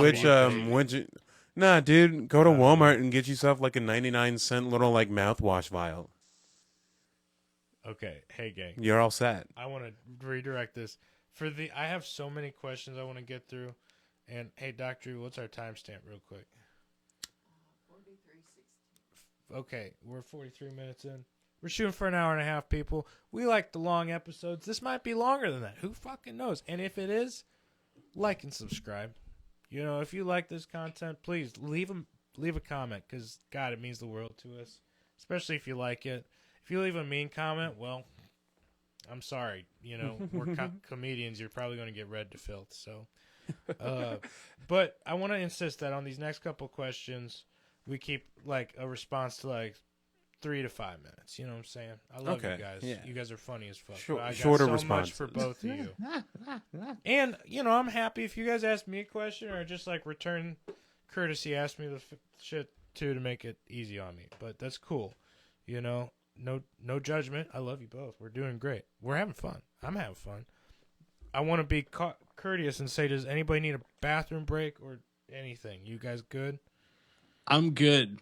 Which nah, dude, go to Walmart and get yourself like a 99-cent little like mouthwash vial. Okay. Hey, gang. You're all set. I want to redirect this I have so many questions I want to get through. And hey, Doctor, what's our timestamp, real quick? 43:60. Okay, we're 43 minutes in. We're shooting for an hour and a half, people. We like the long episodes. This might be longer than that. Who fucking knows? And if it is, like and subscribe. If you like this content, please leave a comment, because God, it means the world to us. Especially if you like it. If you leave a mean comment, well, I'm sorry. We're comedians. You're probably going to get read to filth. So, but I want to insist that on these next couple questions, we keep like a response to like 3 to 5 minutes. You know what I'm saying? I love you Okay, guys. yeah. You guys are funny as fuck. Short- But I got shorter so responses. much for both of you. And I'm happy if you guys ask me a question or just like return courtesy, ask me the shit too to make it easy on me. But that's cool. No judgment. I love you both. We're doing great. We're having fun. I'm having fun. I want to be courteous and say, does anybody need a bathroom break or anything? You guys good? I'm good,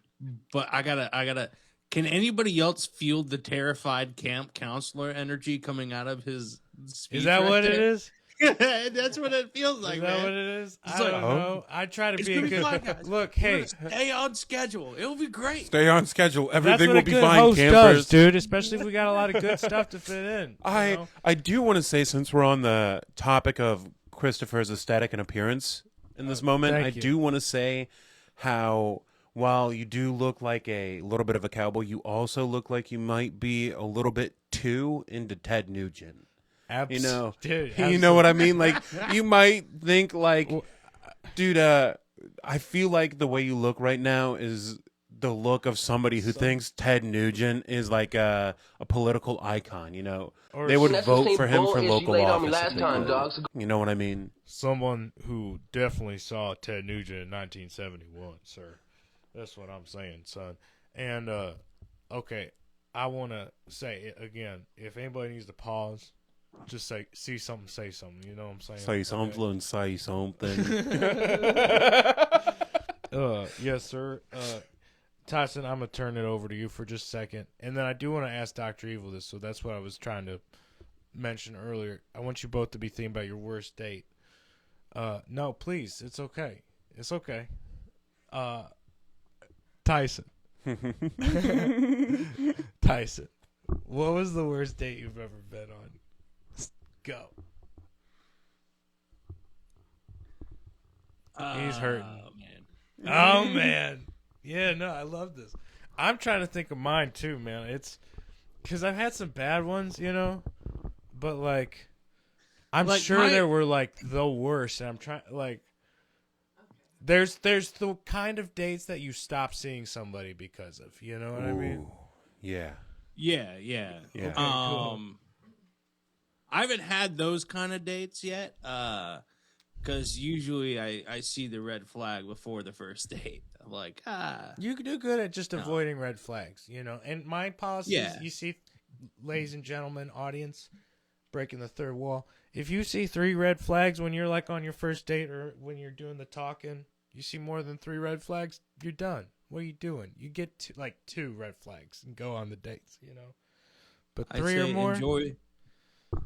but I gotta. Can anybody else feel the terrified camp counselor energy coming out of his speech? Is that right what it there? is? That's what it feels like, Is that man. what it is? I It's don't like, know. I try to It's be a gonna be good. fine, guys. Look, We're hey, gonna stay on schedule. It'll be great. Stay on schedule. that's Everything what will a be good fine, host campers. does, dude. Especially if we got a lot of good stuff to fit in. I do want to say, since we're on the topic of Christopher's aesthetic and appearance in this moment, thank I you. do want to say how while you do look like a little bit of a cowboy, you also look like you might be a little bit too into Ted Nugent. You know, Dude, you know what I mean? Like, you might think like, dude, I feel like the way you look right now is the look of somebody who thinks Ted Nugent is like a political icon. You know, Or they would That's the vote same for him for bull is you local laid on me office. last if they time, could. dog. So You know what I mean? someone who definitely saw Ted Nugent in 1971, sir. That's what I'm saying, son. And okay, I want to say it again. If anybody needs to pause, just see something, say something. You know what I'm saying? Say something, say something. Yes, sir. Tyson, I'm gonna turn it over to you for just a second, and then I do want to ask Dr. Evil this. So that's what I was trying to mention earlier. I want you both to be thinking about your worst date. No, please, it's okay. It's okay. Tyson. Tyson, what was the worst date you've ever been on? Go. He's hurting. Man. Oh man. Yeah, no, I love this. I'm trying to think of mine too, man. It's because I've had some bad ones, you know, but like, I'm Like, sure my- there were like the worst, and I'm trying like. There's the kind of dates that you stop seeing somebody because of, you know what I mean? Ooh, yeah. Yeah. Yeah. Okay, cool. I haven't had those kind of dates yet. Because usually I see the red flag before the first date. I'm like, You do good at just avoiding red flags, you know. And my policy is, Yeah. you see, ladies and gentlemen, audience, breaking the third wall. If you see 3 red flags when you're like on your first date or when you're doing the talking, you see more than 3 red flags, you're done. What are you doing? You get to, like 2 red flags and go on the dates, you know. But I 3 say or more, enjoy.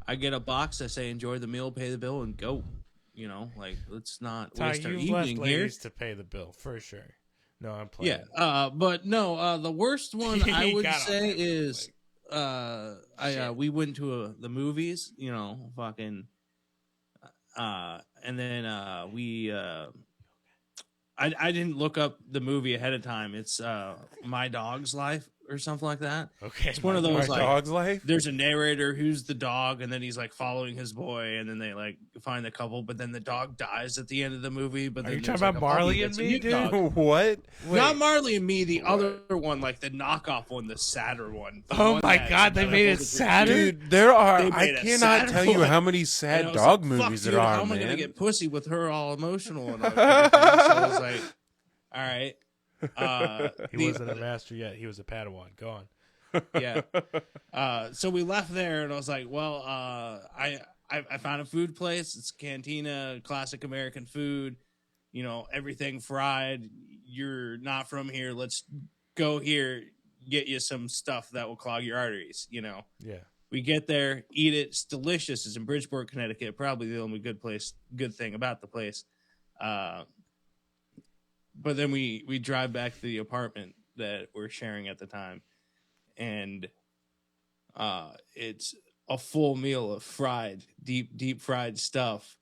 I get a box. I say enjoy the meal, pay the bill, and go. You know, like let's not Ty, waste our you've left evening here. ladies to pay the bill for sure. No, I'm playing. Yeah, but no, the worst one I He would got on say that real is quick. we went to the movies, you know, fucking and then we I didn't look up the movie ahead of time. It's My Dog's Life or something like that. Okay, It's one of those My like dog's life? there's a narrator who's the dog, and then he's like following his boy, and then they like find the couple, but then the dog dies at the end of the movie. But Are then you there's, talking like, about a puppy Marley that's and a Me, new dude? dog. What? Not Marley and Me, the other one, like the knockoff one, the sadder one. The Oh one my that God, they made it Jonathan sadder? Dude, there are. They I made a cannot sad tell you one. how many And I sad was dog like, "Fuck, movies dude, there are, how am I man. gonna get pussy with her all emotional and everything?" So I was like, "All right." He wasn't a master yet. He was a Padawan. Go on. Yeah. So we left there, and I was like, "Well, I found a food place. It's Cantina, classic American food. You know, everything fried. You're not from here. Let's go here, get you some stuff that will clog your arteries. You know." Yeah. We get there, eat it. It's delicious. It's in Bridgeport, Connecticut. Probably the only good thing about the place. But then we drive back to the apartment that we're sharing at the time, and it's a full meal of fried, deep fried stuff.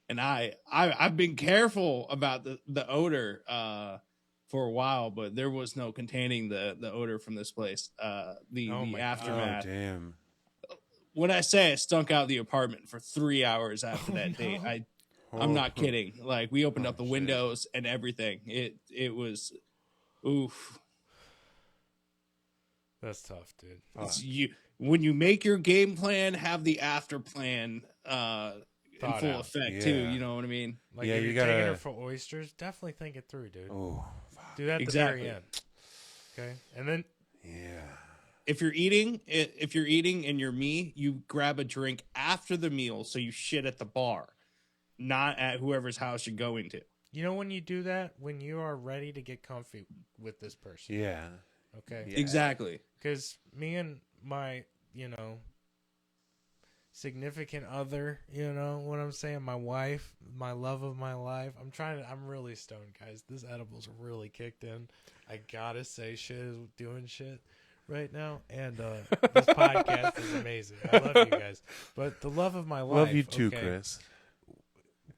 And I've been careful about the odor for a while, but there was no containing the odor from this place. The Oh my God. Oh, aftermath. damn. When I say I stunk out the apartment for 3 hours after that date, I'm not kidding. Like, we opened up the windows and everything. It was, oof. That's tough, dude. It's when you make your game plan, have the after plan in Thought full out. effect too. Yeah. You know what I mean? Like, Yeah, if you you're taking gotta- her for oysters, definitely think it through, dude. Oh, Do that at Exactly. the very end. Okay? And then, yeah. If you're eating and you're me, you grab a drink after the meal, so you shit at the bar, not at whoever's house you're going to. you know when you do that? When you are ready to get comfy with this person. Yeah. Okay? Yeah. Exactly. Because me and my, significant other, you know what I'm saying? My wife, my love of my life. I'm really stoned, guys. This edible's really kicked in. I gotta say, shit is doing shit right now. And this podcast is amazing. I love you guys. But the love of my life. Love you too, okay, Chris.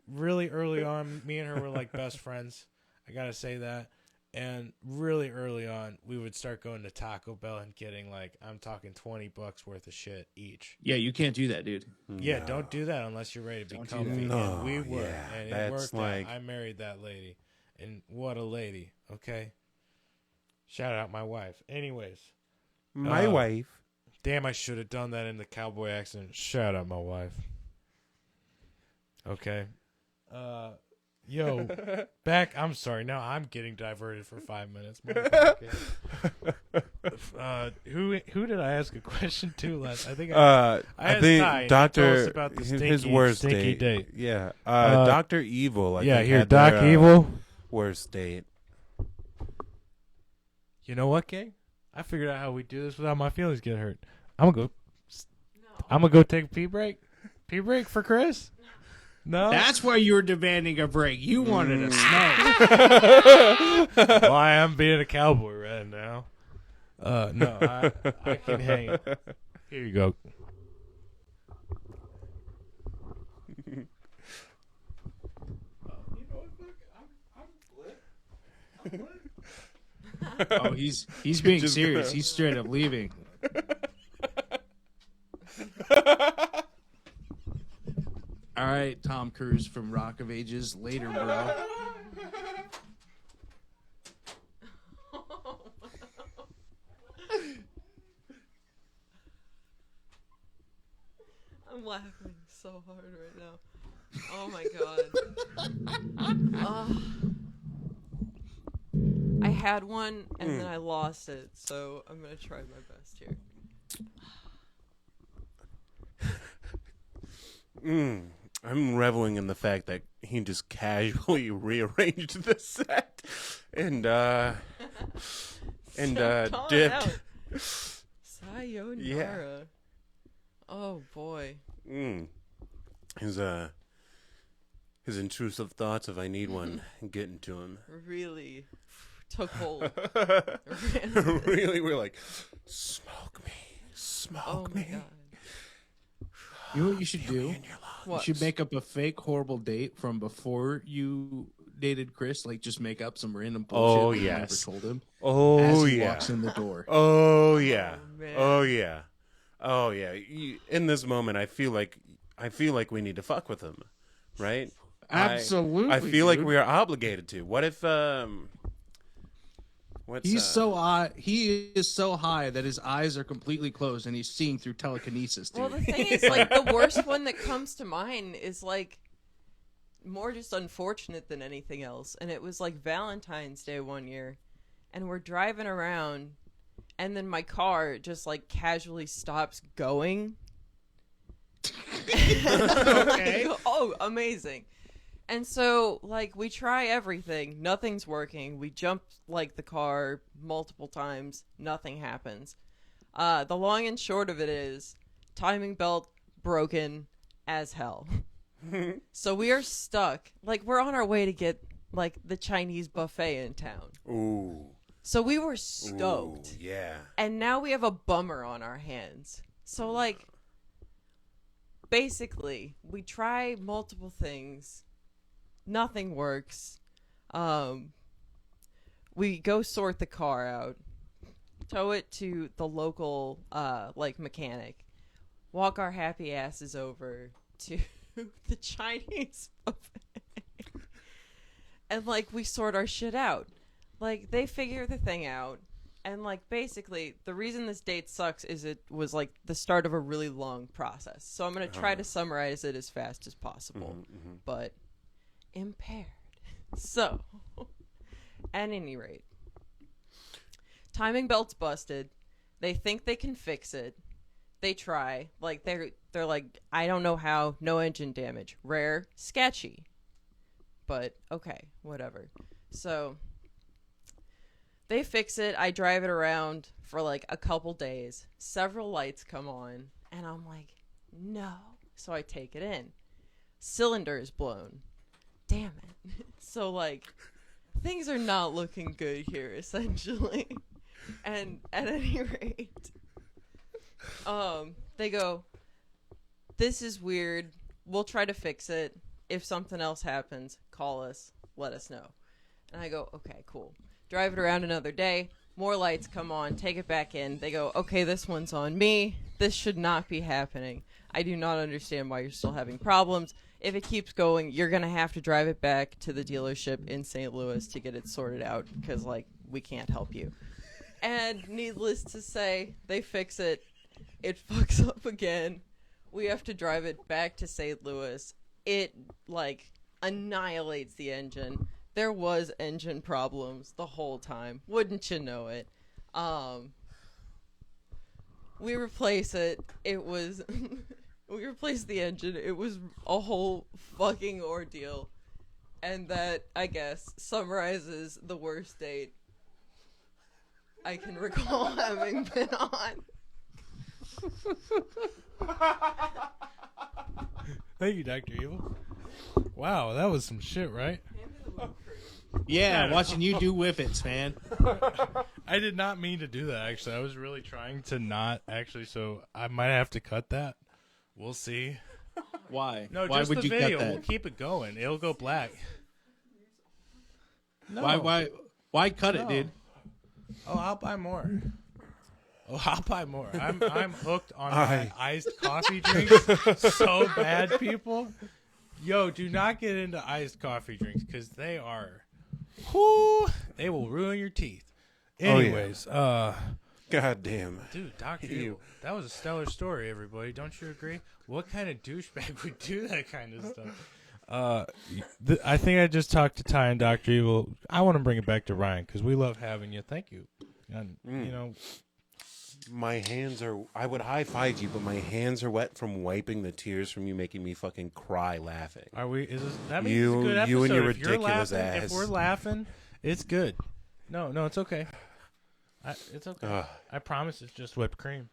really early on, me and her were like best friends. I gotta say that. And really early on, we would start going to Taco Bell and getting like, I'm talking $20 worth of shit each. Yeah, you can't do that, dude. Yeah, No. don't do that unless you're ready to be Don't do comfy. that. And we No, were, yeah, and it that's worked like- out. I married that lady, and what a lady. Okay, shout out my wife. Anyways, My wife. damn, I should have done that in the cowboy accent. Shout out my wife. Okay, yo, back. I'm sorry. Now I'm getting diverted for 5 minutes. My podcast. Who did I ask a question to last? I think I I asked Ty, think and he told us Doctor about the his worst stinky date. date. Yeah, Doctor Evil. I yeah, think, here, had Doc their, Evil. worst date. You know what, gang? I figured out how we do this without my feelings getting hurt. I'm gonna go take a pee break. Pee break for Chris? No. That's why you were demanding a break. You wanted a smoke. Well, I am being a cowboy right now. No, I can hang. Here you go. Oh, he's being Just- serious. He's straight up leaving. All right, Tom Cruise from Rock of Ages. Later, bro. I'm laughing so hard right now. Oh my god. I had one and then I lost it, so I'm gonna try my best here. I'm reveling in the fact that he just casually rearranged the set and Calm dipped. down. Sayonara. Oh boy. His intrusive thoughts of I need one getting to him. Really took hold. Really, we're like, smoke me, smoke Oh my me. god. You know what you should do? In your lungs. What? You should make up a fake horrible date from before you dated Chris. Like, just make up some random bullshit Oh, that you yes. never told him. Oh as he yeah. walks in the door. Oh yeah. man. Oh yeah. Oh yeah. In this moment, I feel like we need to fuck with him, right? Absolutely. I feel like dude. we are obligated to. What if what's He is so high that his eyes are completely closed and he's seeing through telekinesis, dude. Well, the thing is, like, the worst one that comes to mind is, like, more just unfortunate than anything else. And it was, like, Valentine's Day one year. And we're driving around, and then my car just, like, casually stops going. Okay. Oh, amazing. And so, like, we try everything. Nothing's working. We jump, like, the car multiple times. Nothing happens. The long and short of it is timing belt broken as hell. So we are stuck. Like, we're on our way to get, like, the Chinese buffet in town. Ooh. So we were stoked. Ooh, yeah. And now we have a bummer on our hands. So, like, basically, we try multiple things. Nothing works. We go sort the car out, tow it to the local like mechanic, walk our happy asses over to the Chinese buffet, and like we sort our shit out. Like they figure the thing out, and like basically the reason this date sucks is it was like the start of a really long process. So I'm gonna try to summarize it as fast as possible, but impaired. So, at any rate, timing belt's busted. They think they can fix it. They try. Like they're like, I don't know how. No engine damage. Rare. Sketchy. But okay, whatever. So they fix it. I drive it around for like a couple days. Several lights come on, and I'm like, no. So I take it in. Cylinder is blown. Damn it. So, like, things are not looking good here, essentially. And at any rate, they go, this is weird. We'll try to fix it. If something else happens, call us. Let us know. And I go, okay, cool. drive it around another day. More lights come on, take it back in. They go, okay, this one's on me. This should not be happening. I do not understand why you're still having problems. If it keeps going, you're going to have to drive it back to the dealership in St. Louis to get it sorted out because, like, we can't help you. And needless to say, they fix it. It fucks up again. We have to drive it back to St. Louis. It, like, annihilates the engine. There was engine problems the whole time. Wouldn't you know it? We replace it. It was... We replaced the engine. It was a whole fucking ordeal. And that, I guess, summarizes the worst date I can recall having been on. Thank you, Dr. Evil. Wow, that was some shit, right? Yeah, watching you do whippets, man. I did not mean to do that, actually. I was really trying to not, actually, so I might have to cut that. We'll see. Why? No, Why just would the you video. cut that? We'll keep it going. It'll go black. No. Why cut it, No. dude? Oh, I'll buy more. I'm hooked on my iced coffee drinks so bad, people. Yo, do not get into iced coffee drinks because they will ruin your teeth. Anyways, God damn. dude, Dr. Evil, that was a stellar story, everybody. Don't you agree? What kind of douchebag would do that kind of stuff? I think I just talked to Ty and Dr. Evil. I want to bring it back to Ryan because we love having you. Thank you. And, you know, My hands are... I would high-five you, but my hands are wet from wiping the tears from you making me fucking cry laughing. are we? Is this? That means You- it's a good episode. you and your If you're ridiculous laughing, ass. If we're laughing, it's good. No, it's okay. It's okay. Ugh. I promise it's just whipped cream.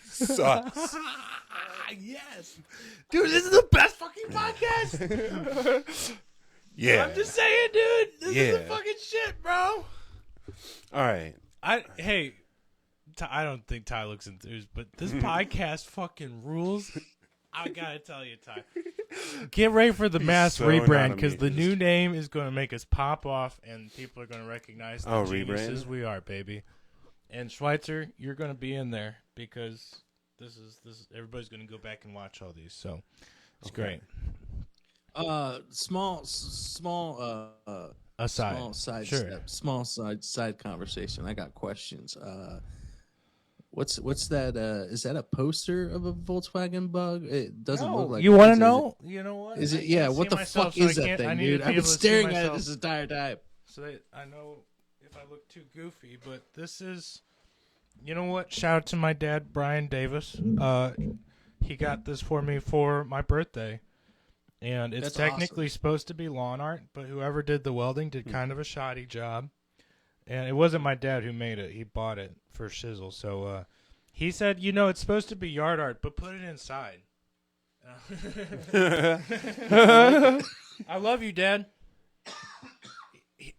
Sucks. Yes, dude, this is the best fucking podcast. Yeah. I'm just saying, dude. This is the Yeah. fucking shit, bro. All right. Hey, I don't think Ty looks enthused, but this podcast fucking rules. I gotta tell you, Ty. Get ready for the mass so rebrand not because the amused. new name is going to make us pop off, and people are going to recognize the Oh, geniuses rebrand? we are, baby. And Schweitzer, you're going to be in there because this is everybody's going to go back and watch all these, so it's great. Small Aside, small side sure. step, small side conversation. I got questions. What's that? Is that a poster of a Volkswagen Bug? It doesn't look like. You it. want to Is know? You know what? Is I it? Yeah. can't What see the myself, fuck so is I that can't- I thing, need to dude? be I've been able to see staring at it myself. this entire time. So that I know if I look too goofy, but this is, you know what? Shout out to my dad, Brian Davis. He got this for me for my birthday, and it's That's technically supposed to be lawn art, but whoever did the welding did kind of a shoddy job, and it wasn't my dad who made it. He bought it for shizzle, so he said, you know, it's supposed to be yard art, but put it inside. I love you, Dad.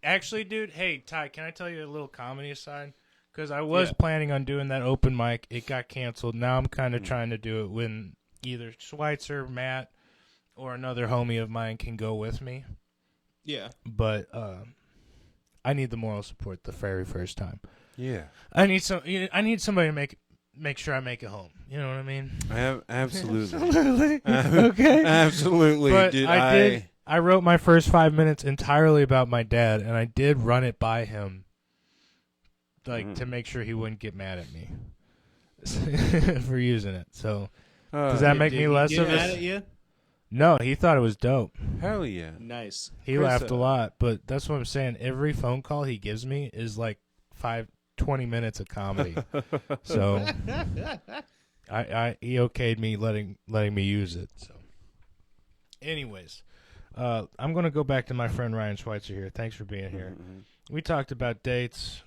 Actually, dude, hey, Ty, can I tell you a little comedy aside? Because I was planning on doing that open mic. It got canceled. Now I'm kind of trying to do it when either Schweitzer, Matt, or another homie of mine can go with me. Yeah. But I need the moral support the very first time. Yeah. I need somebody to make sure I make it home. You know what I mean? Absolutely. Absolutely. Okay. Absolutely. But Dude, I wrote my first 5 minutes entirely about my dad, and I did run it by him, like to make sure he wouldn't get mad at me for using it. So does that make me less of mad a? at you? No, he thought it was dope. Hell yeah. Nice. He Chris, laughed a lot, but that's what I'm saying. Every phone call he gives me is like 20 minutes of comedy. So he okayed me letting me use it. So anyways, I'm going to go back to my friend Ryan Schweitzer here. Thanks for being here. We talked about dates.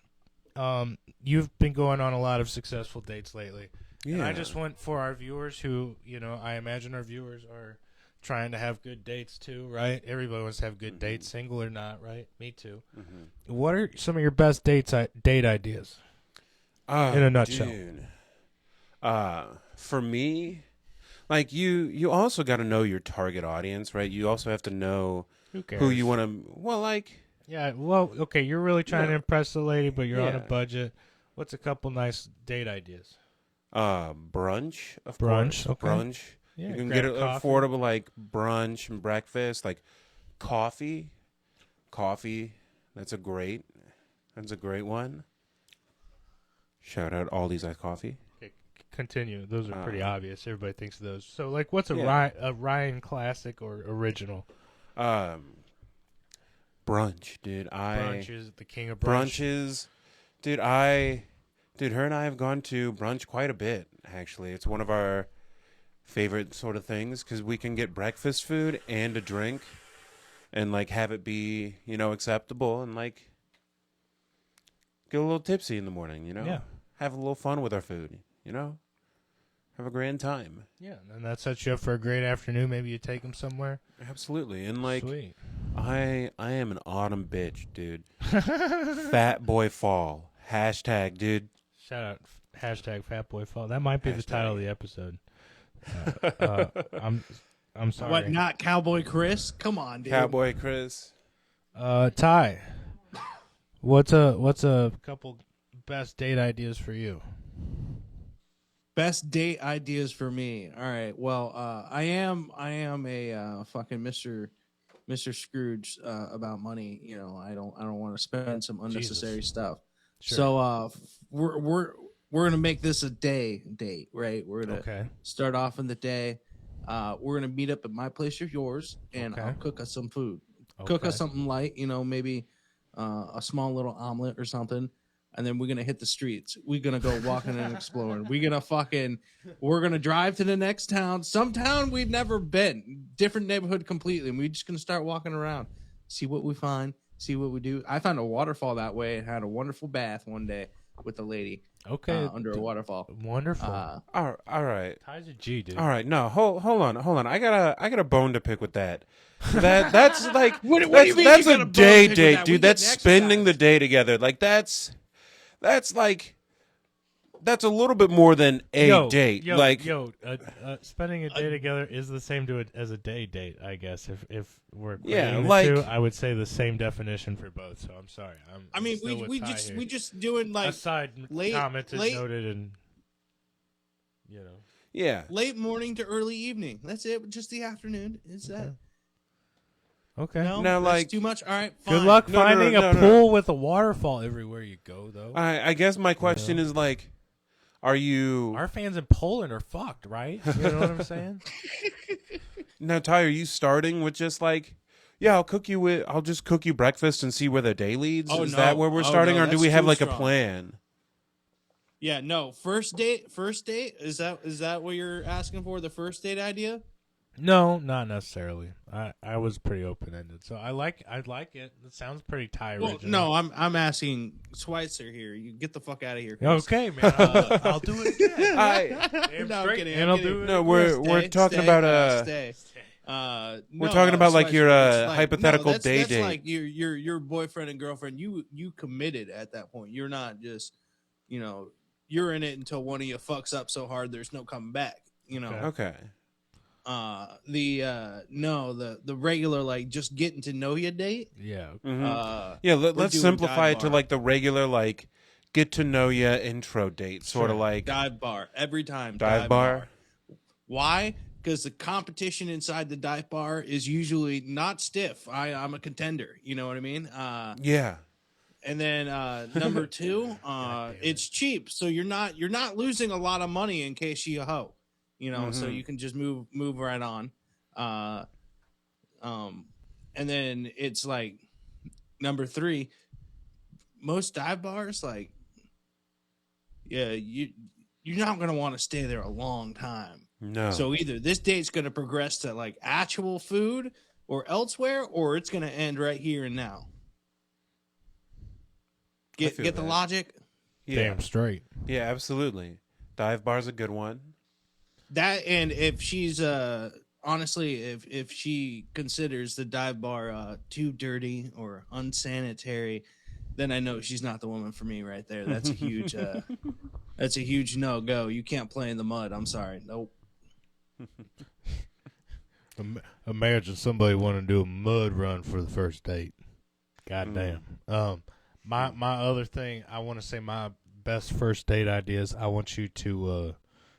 You've been going on a lot of successful dates lately. Yeah. And I just want for our viewers who, you know, I imagine our viewers are trying to have good dates too, right? Everybody wants to have good dates, single or not, right? Me too. What are some of your best date ideas? In a nutshell. Dude. For me, like you also got to know your target audience, right? You also have to know Who cares? who you want to. Well, like Yeah, well, okay, you're really trying to impress the lady, but you're on a Yeah. budget. What's a couple nice date ideas? brunch, of Brunch, course. okay. Brunch. Yeah, You can grab get it coffee. affordable, like brunch and breakfast, like coffee. Coffee. That's a great one. Shout out Aldi's iced coffee. Okay, continue. Those are pretty obvious. Everybody thinks of those. So, like, what's Yeah. a Ryan classic or original? Brunch, dude. Brunch is the king of brunch. Brunches, dude. Her and I have gone to brunch quite a bit. Actually, it's one of our favorite sort of things because we can get breakfast food and a drink, and like have it be acceptable, and like get a little tipsy in the morning. Yeah. Have a little fun with our food. Have a grand time. Yeah, and that sets you up for a great afternoon. Maybe you take them somewhere. Absolutely, and like Sweet. I am an autumn bitch, dude. Fat boy fall. Hashtag, dude. Shout out hashtag Fat Boy Fall. That might be the title of the episode. I'm sorry. What? Not Cowboy Chris? Come on, dude. Cowboy Chris. Ty, what's a couple best date ideas for you? Best date ideas for me. All right. Well, I am a fucking Mr. Scrooge about money. I don't want to spend some unnecessary stuff. Sure. So we're gonna make this a date, right? We're gonna start off in the day. We're gonna meet up at my place or yours, and I'll cook us some food. Cook us something light, maybe a small little omelet or something. And then we're gonna hit the streets. We're gonna go walking and exploring. We're gonna drive to the next town, some town we've never been, different neighborhood completely. And we're just gonna start walking around, see what we find, see what we do. I found a waterfall that way and had a wonderful bath one day with a lady. Under a waterfall. Wonderful. All right. Ty's a G, dude. All right. No, hold on. I got a bone to pick with that. That's like What do you mean that's you got a a bone to day pick with date, that? We dude. That's getting spending the exercise. day together. Like that's like that's a little bit more than a date. Spending a day together is the same as a day date, I guess. If we're Yeah, equating the like- two, I would say the same definition for both. So I'm sorry. I mean, still with we Ty just here. we just doing like aside late- commented, late- noted, and Yeah. late morning to early evening. That's it. Just the afternoon. Is that okay. no? Now, That's like- too much. All right. Fine. Good luck No, no, finding no, a no. pool with a waterfall everywhere you go, though. I guess my question is like, are you Our fans in Poland are fucked, right? You know what I'm saying? now, Ty? Are you starting with just like, yeah, I'll just cook you breakfast and see where the day leads? Oh, Is no. that where we're Oh, starting, no, or do that's we have too like a strong. plan? Yeah. No. First date. Is that what you're asking for? The first date idea? No, not necessarily. I was pretty open ended, so I like it. It sounds pretty Ty Well, original. no. I'm asking Schweitzer here. You get the fuck out of here. Chris. Okay, man. I'll do it again. No, I'm kidding. And I'll do it. No, we're talking about stay. We're talking about like your hypothetical that's date. like your boyfriend and girlfriend. You committed at that point. You're not just you're in it until one of you fucks up so hard there's no coming back. Okay. The regular like just getting to know you date. Yeah. Yeah, we're let's doing simplify dive it to bar. like the regular like get to know you intro date, sort of Sure. like Dive bar every time. dive bar. Why? Because the competition inside the dive bar is usually not stiff. I'm a contender. You know what I mean? Yeah. And then number two, it's cheap, so you're not losing a lot of money in case you a hoe. So you can just move right on. And then it's like number three, most dive bars, like, yeah, you're not gonna want to stay there a long time. No. So either this date's gonna progress to like actual food or elsewhere, or it's gonna end right here and now. feel Get the that. logic? yeah. Damn straight. Yeah, absolutely. Dive bar's a good one. That, and if she's honestly, if she considers the dive bar too dirty or unsanitary, then I know she's not the woman for me right there. That's a huge no go. You can't play in the mud. I'm sorry. Nope. Imagine somebody wanting to do a mud run for the first date. God damn. My other thing, I want to say my best first date ideas. I want you to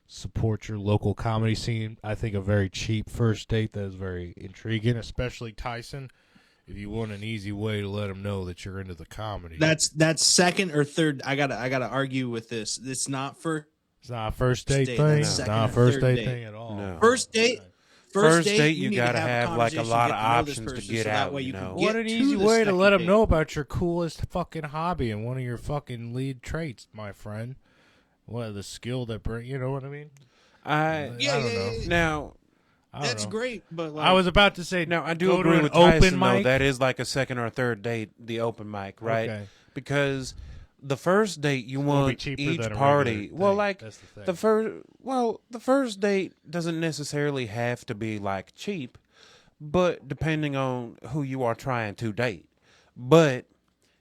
support your local comedy scene. I think a very cheap first date that is very intriguing, especially Tyson. If you want an easy way to let them know that you're into the comedy, That's second or third. I gotta argue with this. It's not for it's not a first date date, thing. that's It's second not a or first third date date. thing at all. No. first date. First date, you you need gotta to have, a like, a conversation, lot get of to know this options to person, get so that out, way you you can know. get What an to easy the way to let them second know date. about your coolest fucking hobby and one of your fucking lead traits, my friend. What the skill that bring, you know what I mean? I Yeah, I don't know. now I don't That's know. great, but like, I was about to say, Now I do go to agree an with open Tyson though. mic. That is like a second or third date, the open mic, right? Okay. Because the first date you It'll be want cheaper each than a party. regular Well, thing. like That's the thing. the first date doesn't necessarily have to be like cheap, but depending on who you are trying to date. But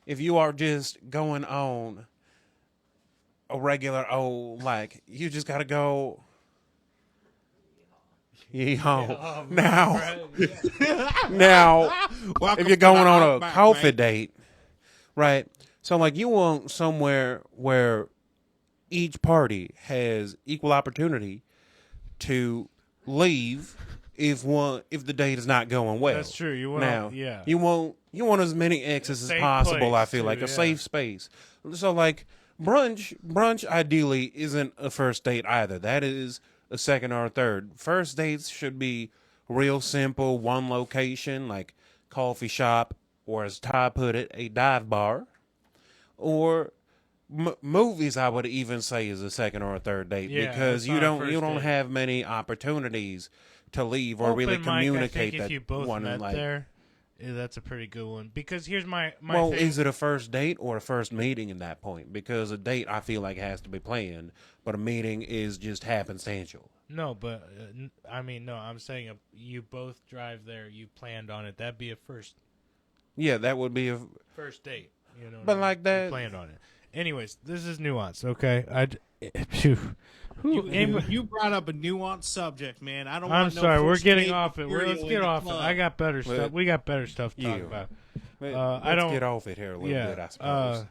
if you are just going on a regular old, like, you just gotta go. Yeehaw. Now, if you're going on a coffee date, right? So, like, you want somewhere where each party has equal opportunity to leave if the date is not going well. That's true. You want now, yeah. you want as many exits as safe possible. I place, feel too, like yeah. a safe space. So, like, brunch ideally isn't a first date either. That is a second or a third. First dates should be real simple, one location, like coffee shop, or as Ty put it, a dive bar, or movies. I would even say is a second or a third date, Yeah, because that's you not a don't first date. have many opportunities to leave or really Open mic, communicate I think that if you both one. met Like, there, that's a pretty good one. Because here's my well, thing. is it a first date or a first meeting in that point? Because a date, I feel like, has to be planned, but a meeting is just happenstantial. No, but I mean, no. I'm saying you both drive there. You planned on it. That'd be a first Yeah, that would be a. first date. You know, what But I mean? like that- you planned on it. Anyways, this is nuance. Okay, you brought up a nuanced subject, man. I don't. I'm want no sorry, we're first getting date off it. material Let's in get the off it. club. I got better Well, stuff. We got better stuff to talk you. about. Let's I don't get off it here a little bit, I suppose.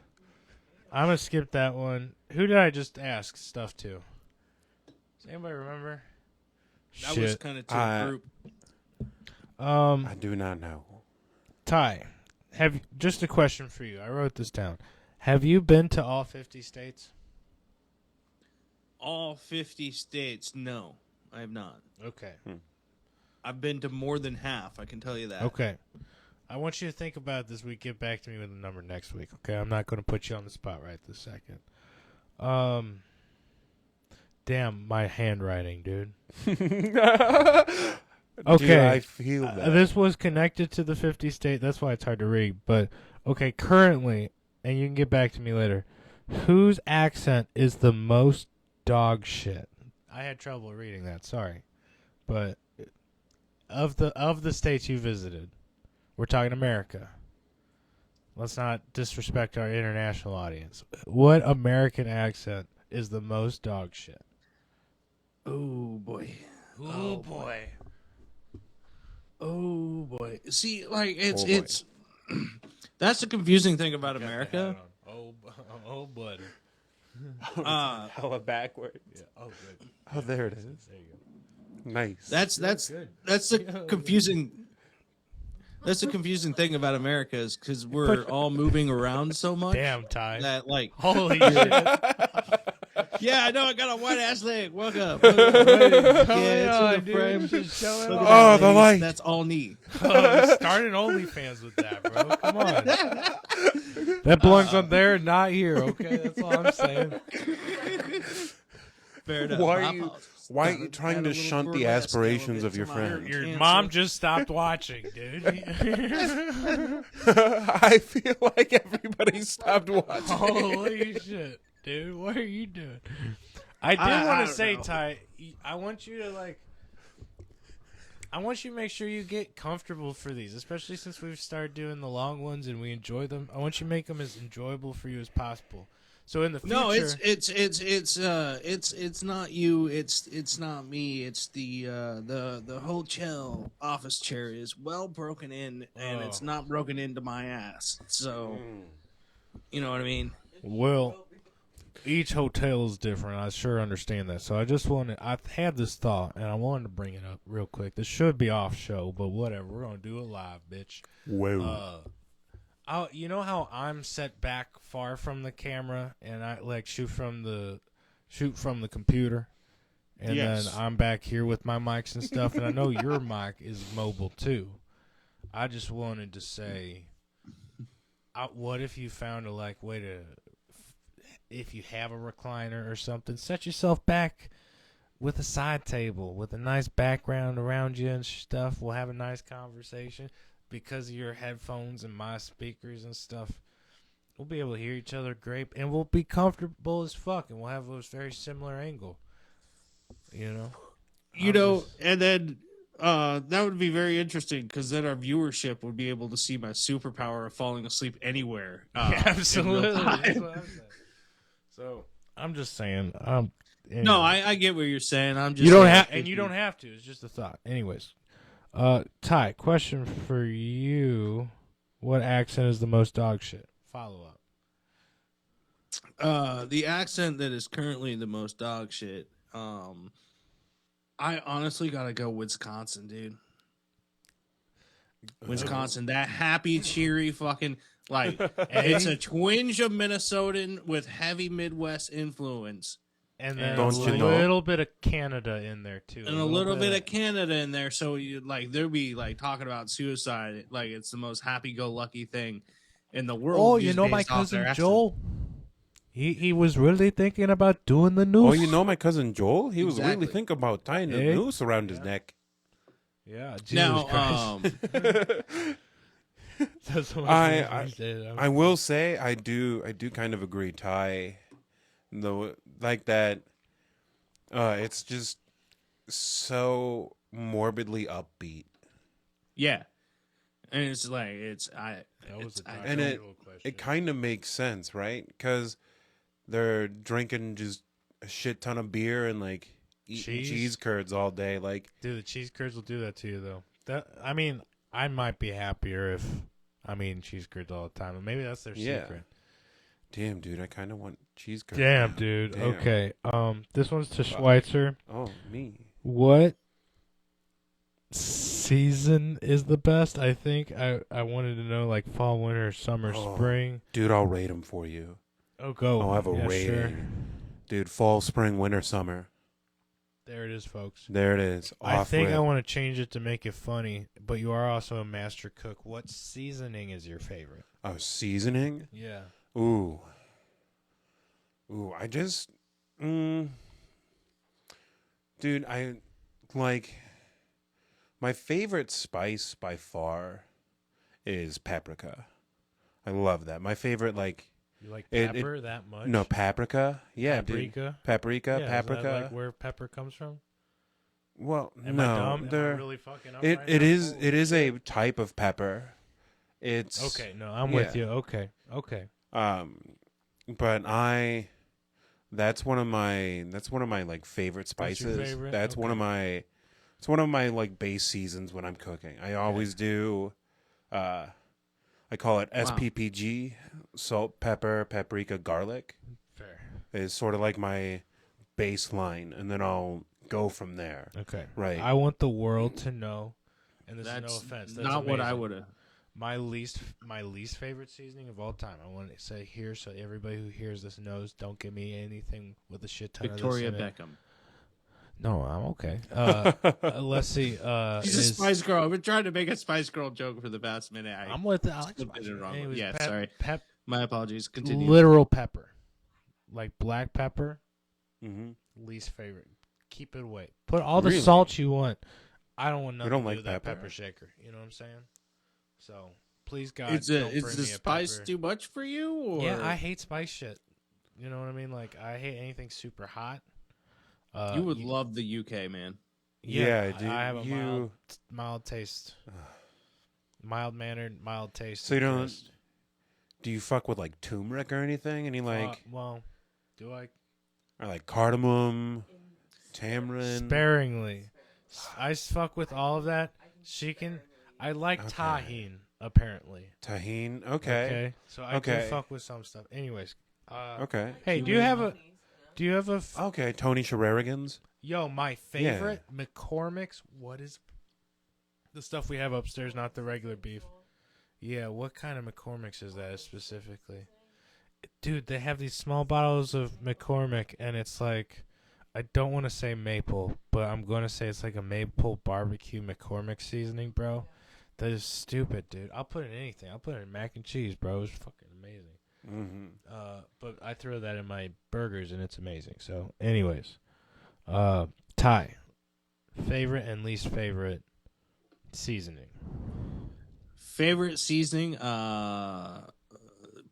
I'm gonna skip that one. Who did I just ask stuff to? Does anybody remember? That was kind of to a group. I do not know. Ty, just a question for you. I wrote this down. Have you been to all 50 states? All 50 states? No, I have not. Okay. I've been to more than half. I can tell you that. Okay. I want you to think about it this week. Get back to me with a number next week. Okay. I'm not going to put you on the spot right this second. Damn, my handwriting, dude. Okay. Dude, I feel that. This was connected to the 50 state. That's why it's hard to read. But, okay, currently, and you can get back to me later, whose accent is the most dog shit? I had trouble reading that. Sorry. But of the states you visited, we're talking America. Let's not disrespect our international audience. What American accent is the most dog shit? Oh boy. Oh, boy. Oh boy. See, like it's Oh, boy. it's that's the confusing thing about America. Oh, buddy. Hella backward. Yeah. Oh, good. Oh, there it is. There you go. Nice. That's good. that's the confusing. That's the confusing thing about America is because we're all moving around so much. Damn, Ty. That like, Holy shit. yeah, I know I got a white ass leg. Welcome. Yeah, it's in the frame. Look at Oh, that, the ladies. light. That's all knee. Start an OnlyFans with that, bro. Come on. That belongs up there, not here, okay? That's all I'm saying. Fair enough. Why My are you apologies. why are you trying to shunt the aspirations of your friends? Your mom just stopped watching, dude. I feel like everybody stopped watching. Holy shit, dude. What are you doing? I did I want don't to say, know. Ty, I want you to, I want you to make sure you get comfortable for these, especially since we've started doing the long ones and we enjoy them. I want you to make them as enjoyable for you as possible. So in the future, No, it's not you. It's not me. It's the hotel office chair is well broken in, and it's not broken into my ass. So, you know what I mean. well, each hotel is different. I sure understand that. So I had this thought, and I wanted to bring it up real quick. This should be off show, but whatever. We're gonna do it live, bitch. Whoa. You know how I'm set back far from the camera, and I like shoot from the computer, and Yes. then I'm back here with my mics and stuff. And I know your mic is mobile too. I just wanted to say, what if you found a way to, if you have a recliner or something, set yourself back with a side table with a nice background around you and stuff. We'll have a nice conversation. Because of your headphones and my speakers and stuff, we'll be able to hear each other great, and we'll be comfortable as fuck, and we'll have a very similar angle. And then that would be very interesting because then our viewership would be able to see my superpower of falling asleep anywhere. Absolutely. That's what I'm saying. So I'm just saying. Anyway. No, I get what you're saying. I'm just you don't saying, have, and you don't have to. It's just a thought. Anyways. Ty, question for you. What accent is the most dog shit? Follow up. The accent that is currently the most dog shit, I honestly gotta go Wisconsin, dude. Wisconsin. That happy, cheery fucking, it's a twinge of Minnesotan with heavy Midwest influence. And then a little bit of Canada in there too, and a little bit of Canada in there. So you they'll be talking about suicide, like it's the most happy-go-lucky thing in the world. Oh, you know my cousin Joel. He was really thinking about doing the noose. Oh, you know my cousin Joel. He was really thinking about tying the noose around his neck. Yeah. Jesus Christ. I will say I do kind of agree, Ty. Though, that, it's just so morbidly upbeat. Yeah, and it kind of makes sense, right? Because they're drinking just a shit ton of beer and eating cheese curds all day. Dude, the cheese curds will do that to you, though. I might be happier if I'm eating cheese curds all the time, and maybe that's their secret. Damn, dude, I kind of want cheese curds. Damn, dude. Damn. Okay. This one's to Schweitzer. Oh, me. What season is the best? I think I wanted to know fall, winter, summer, spring. Dude, I'll rate them for you. Oh, go. I'll have a rating. Sure. Dude, fall, spring, winter, summer. There it is, folks. There it is. I think I want to change it to make it funny, but you are also a master cook. What seasoning is your favorite? Oh, seasoning? Yeah. Ooh, I just, dude, I my favorite spice by far is paprika. I love that. My favorite, you like pepper that much? No, paprika. Yeah, paprika? Dude. Paprika, yeah, paprika. Is that where pepper comes from? Well, Am no, I dumb? Am I really fucking up it right it now? is it is a type of pepper. It's okay. No, I'm with you. Okay. But that's one of my favorite spices. Favorite? That's okay. one of my base seasons when I'm cooking. I always do I call it SPPG, salt, pepper, paprika, garlic. Fair. Is sort of like my baseline, and then I'll go from there. Okay. Right. I want the world to know, and this is no offense. That's not amazing. What I would have. My least favorite seasoning of all time. I want to say here so everybody who hears this knows. Don't give me anything with a shit ton Victoria of this in Beckham. It. No, I'm okay. Let's see. She's a Spice Girl. I've been trying to make a Spice Girl joke for the past minute. I'm with Alex. Anyways, yeah, sorry. My apologies. Continue. Literal pepper, like black pepper. Mm-hmm. Least favorite. Keep it away. Put all the salt you want. I don't want nothing to do with that pepper shaker. You know what I'm saying? So please, God, is the spice too much for you? Or? Yeah, I hate spice shit. You know what I mean? I hate anything super hot. You would love the UK, man. Yeah, dude. I have a mild taste, mild mannered, mild taste. So you Do you fuck with like turmeric or anything? Any like well, do I? or like cardamom, tamarind? Sparingly. I fuck with all of that. I like Okay. tahine, apparently. Tahine. Okay. So I do fuck with some stuff. Anyways. Okay. Hey, do you have a Okay. Tony Sherrigans. Yo, my favorite McCormick's. What is the stuff we have upstairs? Not the regular beef. Yeah, what kind of McCormick's is that specifically? Dude, they have these small bottles of McCormick, and it's like, I don't want to say maple, but I'm going to say it's like a maple barbecue McCormick seasoning, bro. That is stupid, dude. I'll put it in anything. I'll put it in mac and cheese, bro. It's fucking amazing. Mm-hmm. But I throw that in my burgers, and it's amazing. So, anyways, Ty, favorite and least favorite seasoning. Favorite seasoning,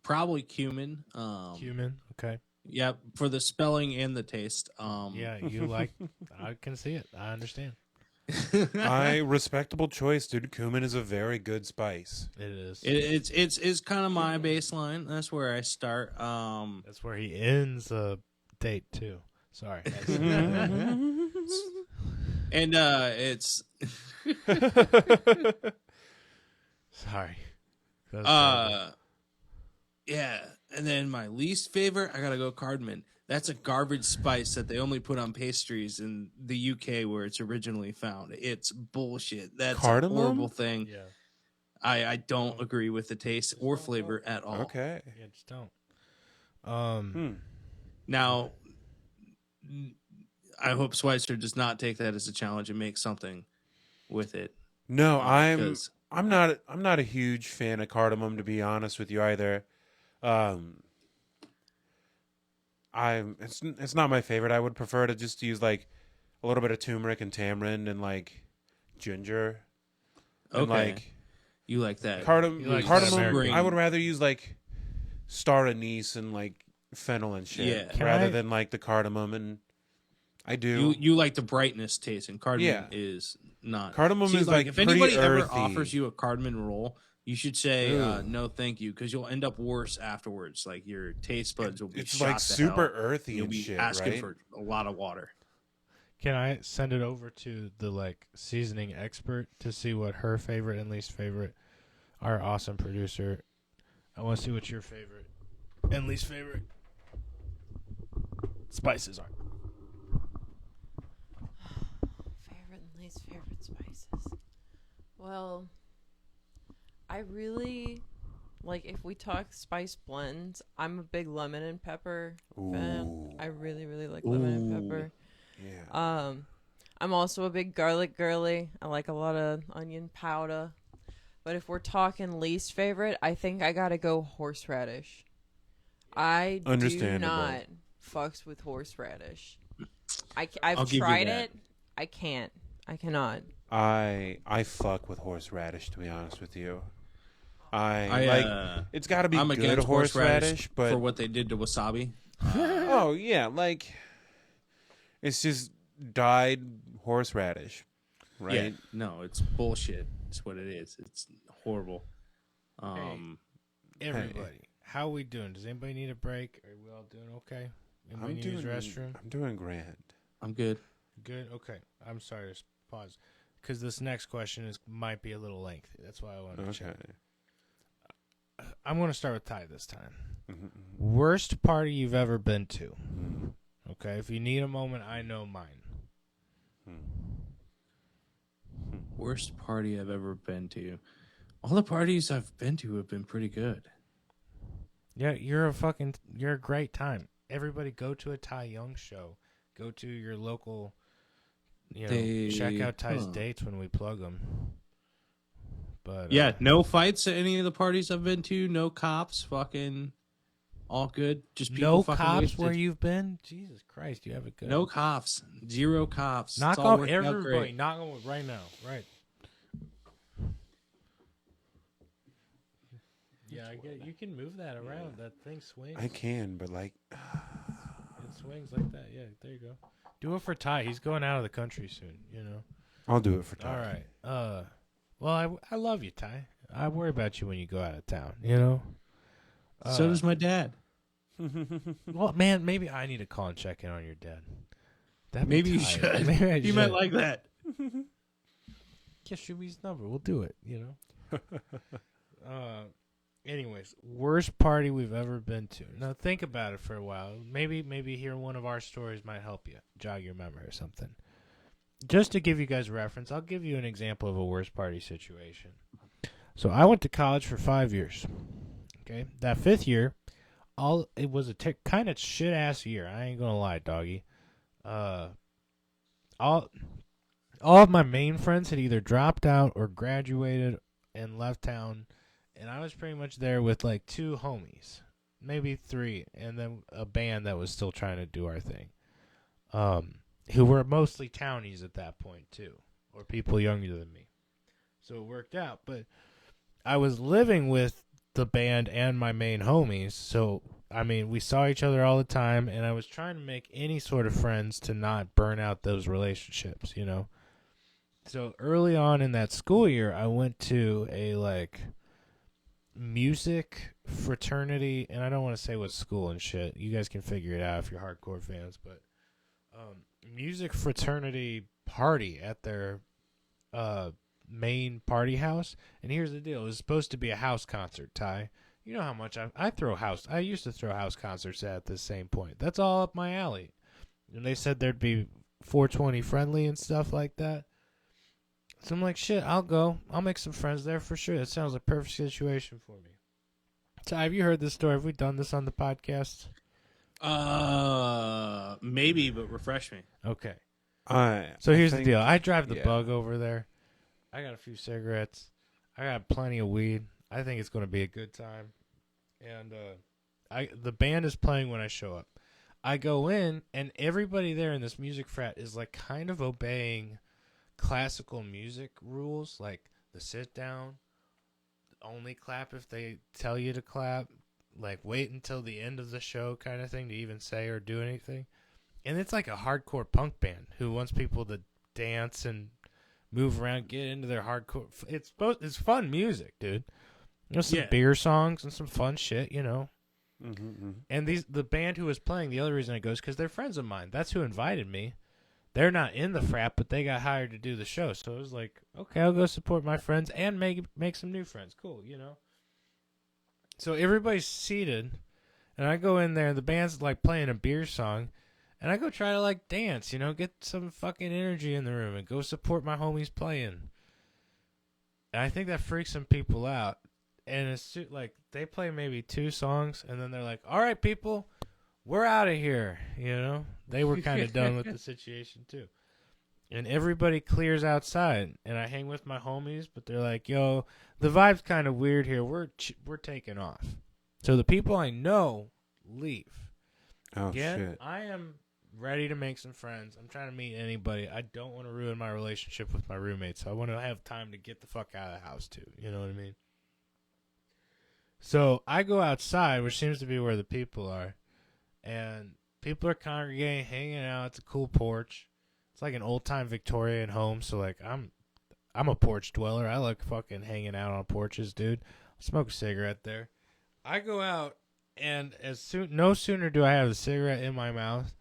probably cumin. Cumin, okay. Yep, for the spelling and the taste. Yeah, you like. I can see it. I understand. Respectable choice, dude. Cumin is a very good spice. It is. It's kind of my baseline. That's where I start. That's where he ends the date too. Sorry. And it's Sorry. yeah. And then my least favorite, I gotta go cardamom. That's a garbage spice that they only put on pastries in the UK where it's originally found. It's bullshit. That's Cardamom? a horrible thing. Yeah. I don't agree with the taste or flavor at all. Okay. Yeah, just don't. Now, I hope Schweitzer does not take that as a challenge and make something with it. No, because- I'm not a huge fan of cardamom, to be honest with you either. It's not my favorite. I would prefer to just use like a little bit of turmeric and tamarind and like ginger. And Okay. like You like that? cardamom. You like Cardamom. American. I would rather use like star anise and like fennel and shit, Yeah. Can rather I- than like the cardamom. And I do. You like the brightness taste, and cardamom Yeah. is not. Cardamom See, is like if pretty anybody ever earthy. offers you a cardamom roll, you should say Ooh. no, thank you, because you'll end up worse afterwards. Like your taste buds will be It's shot like to super hell. earthy You'll and be shit, asking right? for a lot of water. Can I send it over to the like seasoning expert to see what her favorite and least favorite? Our awesome producer. I want to see what your favorite and least favorite spices are. Favorite and least favorite spices. Well, I really like if we talk spice blends. I'm a big lemon and pepper fan. Ooh. I really, really like lemon and pepper. Yeah. I'm also a big garlic girly. I like a lot of onion powder. But if we're talking least favorite, I think I gotta go horseradish. I do Understandable. not fucks with horseradish. I'll I've give you tried that. it. I can't. I cannot. I fuck with horseradish, to be honest with you. I It's got to be I'm good against horseradish, but for what they did to wasabi. oh yeah, like it's just dyed horseradish, right? Yeah, no, it's bullshit. It's what it is. It's horrible. Everybody, how we doing? Does anybody need a break? Are we all doing okay? Anybody I'm need doing to use restroom? I'm doing grand. I'm good. Good. Okay. I'm sorry to pause because this next question might be a little lengthy. That's why I wanted to Okay. check. I'm going to start with Ty this time. Mhm. Worst party you've ever been to? Okay. If you need a moment, I know mine. Worst party I've ever been to. All the parties I've been to have been pretty good. Yeah, you're a great time. Everybody go to a Ty Young show. Go to your local, check out Ty's dates when we plug them. But Yeah, no fights at any of the parties I've been to. No cops. Fucking all good. Just people no fucking cops wasted. where you've been? Jesus Christ, you have it good. No cops. Zero cops. Knock It's all on working out everybody. great. Knock on right now. Right. Yeah, I get. You can move that around. That thing swings. I can, but like, It swings like that. Yeah, there you go. Do it for Ty. He's going out of the country soon. I'll do it for All time. right. Well, I love you, Ty. I worry about you when you go out of town. So does my dad. Well, man, maybe I need to call and check in on your dad. That'd be Maybe you tight. should. Maybe I You should. might like that. Yeah, shoot me his number. We'll do it, Anyways, worst party we've ever been to. Now, think about it for a while. Maybe hearing one of our stories might help you, jog your memory or something. Just to give you guys reference, I'll give you an example of a worst party situation. So I went to college for 5 years. Okay, that 5th year, it was a kind of shit ass year. I ain't gonna lie, doggy. All of my main friends had either dropped out or graduated and left town, and I was pretty much there with like 2 homies, maybe 3, and then a band that was still trying to do our thing. Who were mostly townies at that point too, or people younger than me. So it worked out, but I was living with the band and my main homies, so I mean, we saw each other all the time, and I was trying to make any sort of friends to not burn out those relationships, So early on in that school year, I went to a music fraternity, and I don't want to say what school and shit. You guys can figure it out if you're hardcore fans, but music fraternity party at their main party house. And here's the deal: it was supposed to be a house concert, Ty. You know how much I throw house. I used to throw house concerts at this same point. That's all up my alley. And they said there'd be 420 friendly and stuff like that. So I'm like, shit, I'll go. I'll make some friends there for sure. That sounds like a perfect situation for me. Ty, have you heard this story? Have we done this on the podcast? Maybe, but refresh me. Okay. So here's the deal. I drive the bug over there. I got a few cigarettes. I got plenty of weed. I think it's going to be a good time. And the band is playing when I show up. I go in, and everybody there in this music frat is like kind of obeying classical music rules, like the sit down, only clap if they tell you to clap, like wait until the end of the show kind of thing to even say or do anything. And it's like a hardcore punk band who wants people to dance and move around, get into their hardcore. It's fun music, dude. There's some beer songs and some fun shit, And the band who was playing, the other reason I go is because they're friends of mine. That's who invited me. They're not in the frat, but they got hired to do the show. So it was like, okay, I'll go support my friends and make some new friends. Cool, So everybody's seated, and I go in there, and the band's like playing a beer song, and I go try to like dance, get some fucking energy in the room and go support my homies playing. And I think that freaks some people out. And it's like they play maybe 2 songs, and then they're like, all right, people, we're out of here. They were kind of done with the situation too. And everybody clears outside, and I hang with my homies, but they're like, yo, the vibe's kind of weird here. We're taking off. So the people I know leave. Oh, shit. I am ready to make some friends. I'm trying to meet anybody. I don't want to ruin my relationship with my roommates, so I want to have time to get the fuck out of the house too. You know what I mean? So I go outside, which seems to be where the people are, and people are congregating, hanging out. It's a cool porch. It's like an old-time Victorian home, so like I'm a porch dweller. I like fucking hanging out on porches, dude. I'll smoke a cigarette there. I go out, and no sooner do I have the cigarette in my mouth,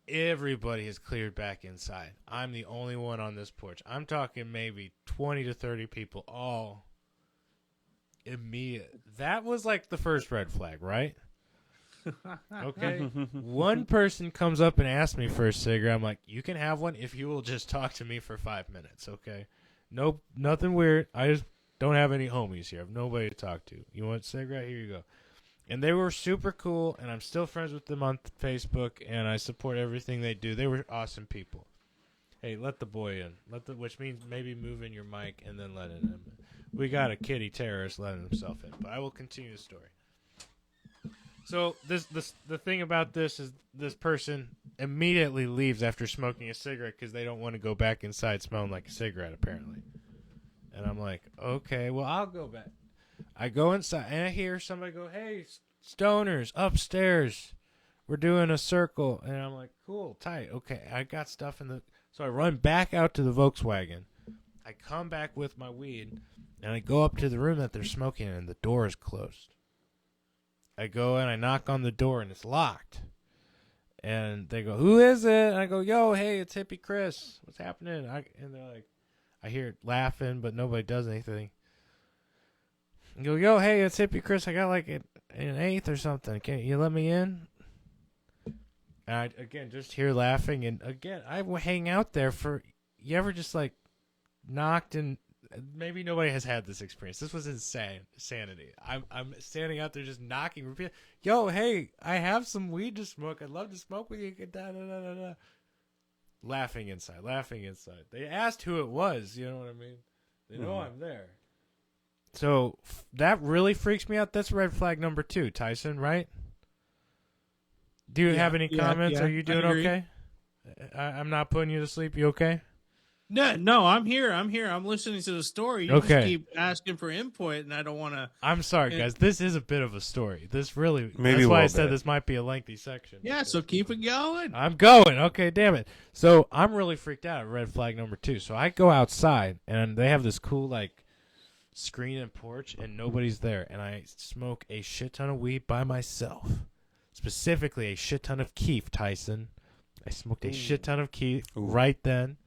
everybody has cleared back inside. I'm the only one on this porch. I'm talking maybe 20 to 30 people, all immediate. That was like the first red flag, right? Okay. One person comes up and asks me for a cigarette. I'm like, you can have one if you will just talk to me for 5 minutes, okay? Nope, nothing weird. I just don't have any homies here. I have nobody to talk to. You want a cigarette? Here you go. And they were super cool, and I'm still friends with them on Facebook, and I support everything they do. They were awesome people. Hey, let the boy in. Which means maybe move in your mic and then let it in. We got a kitty terrorist letting himself in, but I will continue the story. So the thing about this is this person immediately leaves after smoking a cigarette because they don't want to go back inside smelling like a cigarette, apparently. And I'm like, okay, well, I'll go back. I go inside, and I hear somebody go, hey, stoners, upstairs. We're doing a circle. And I'm like, cool, tight. Okay, I got stuff in the... So I run back out to the Volkswagen. I come back with my weed, and I go up to the room that they're smoking in, and the door is closed. I go and I knock on the door and it's locked. And they go, "Who is it?" And I go, "Yo, hey, it's Hippie Chris. What's happening?" And they're like, I hear it laughing, but nobody does anything. I go, "Yo, hey, it's Hippie Chris. I got like an eighth or something. Can you let me in?" And I, again, just hear laughing. And again, I will hang out there for, you ever just like knocked and, maybe nobody has had this experience. This was insanity. I'm standing out there just knocking, repeat, "Yo, hey, I have some weed to smoke. I'd love to smoke with you." Da, da, da, da, da. Laughing inside. They asked who it was. You know what I mean? They know I'm there. So that really freaks me out. That's red flag number 2, Tyson, right? Do you have any comments? Are you doing okay? I'm not putting you to sleep. You okay? No, I'm here. I'm listening to the story. You just keep asking for input, and I don't want to. I'm sorry, guys. This is a bit of a story. This really, Maybe that's why I said this might be a lengthy section. Yeah, so keep it going. I'm going. Okay, damn it. So I'm really freaked out at red flag number 2. So I go outside, and they have this cool, like, screen and porch, and nobody's there. And I smoke a shit ton of weed by myself. Specifically, a shit ton of keef, Tyson. I smoked a shit ton of keef right then.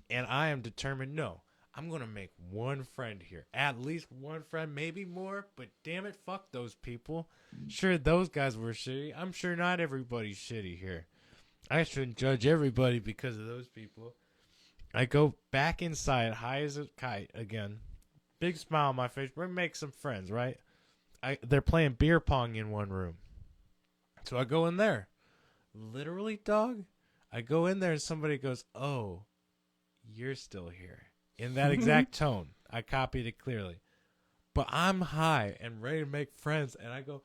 And I am determined, no, I'm going to make one friend here. At least one friend, maybe more. But damn it, fuck those people. Sure, those guys were shitty. I'm sure not everybody's shitty here. I shouldn't judge everybody because of those people. I go back inside, high as a kite again. Big smile on my face. We're going to make some friends, right? They're playing beer pong in one room. So I go in there. Literally, dog, I go in there and somebody goes, "Oh, you're still here," in that exact tone. I copied it clearly. But I'm high and ready to make friends, and I go,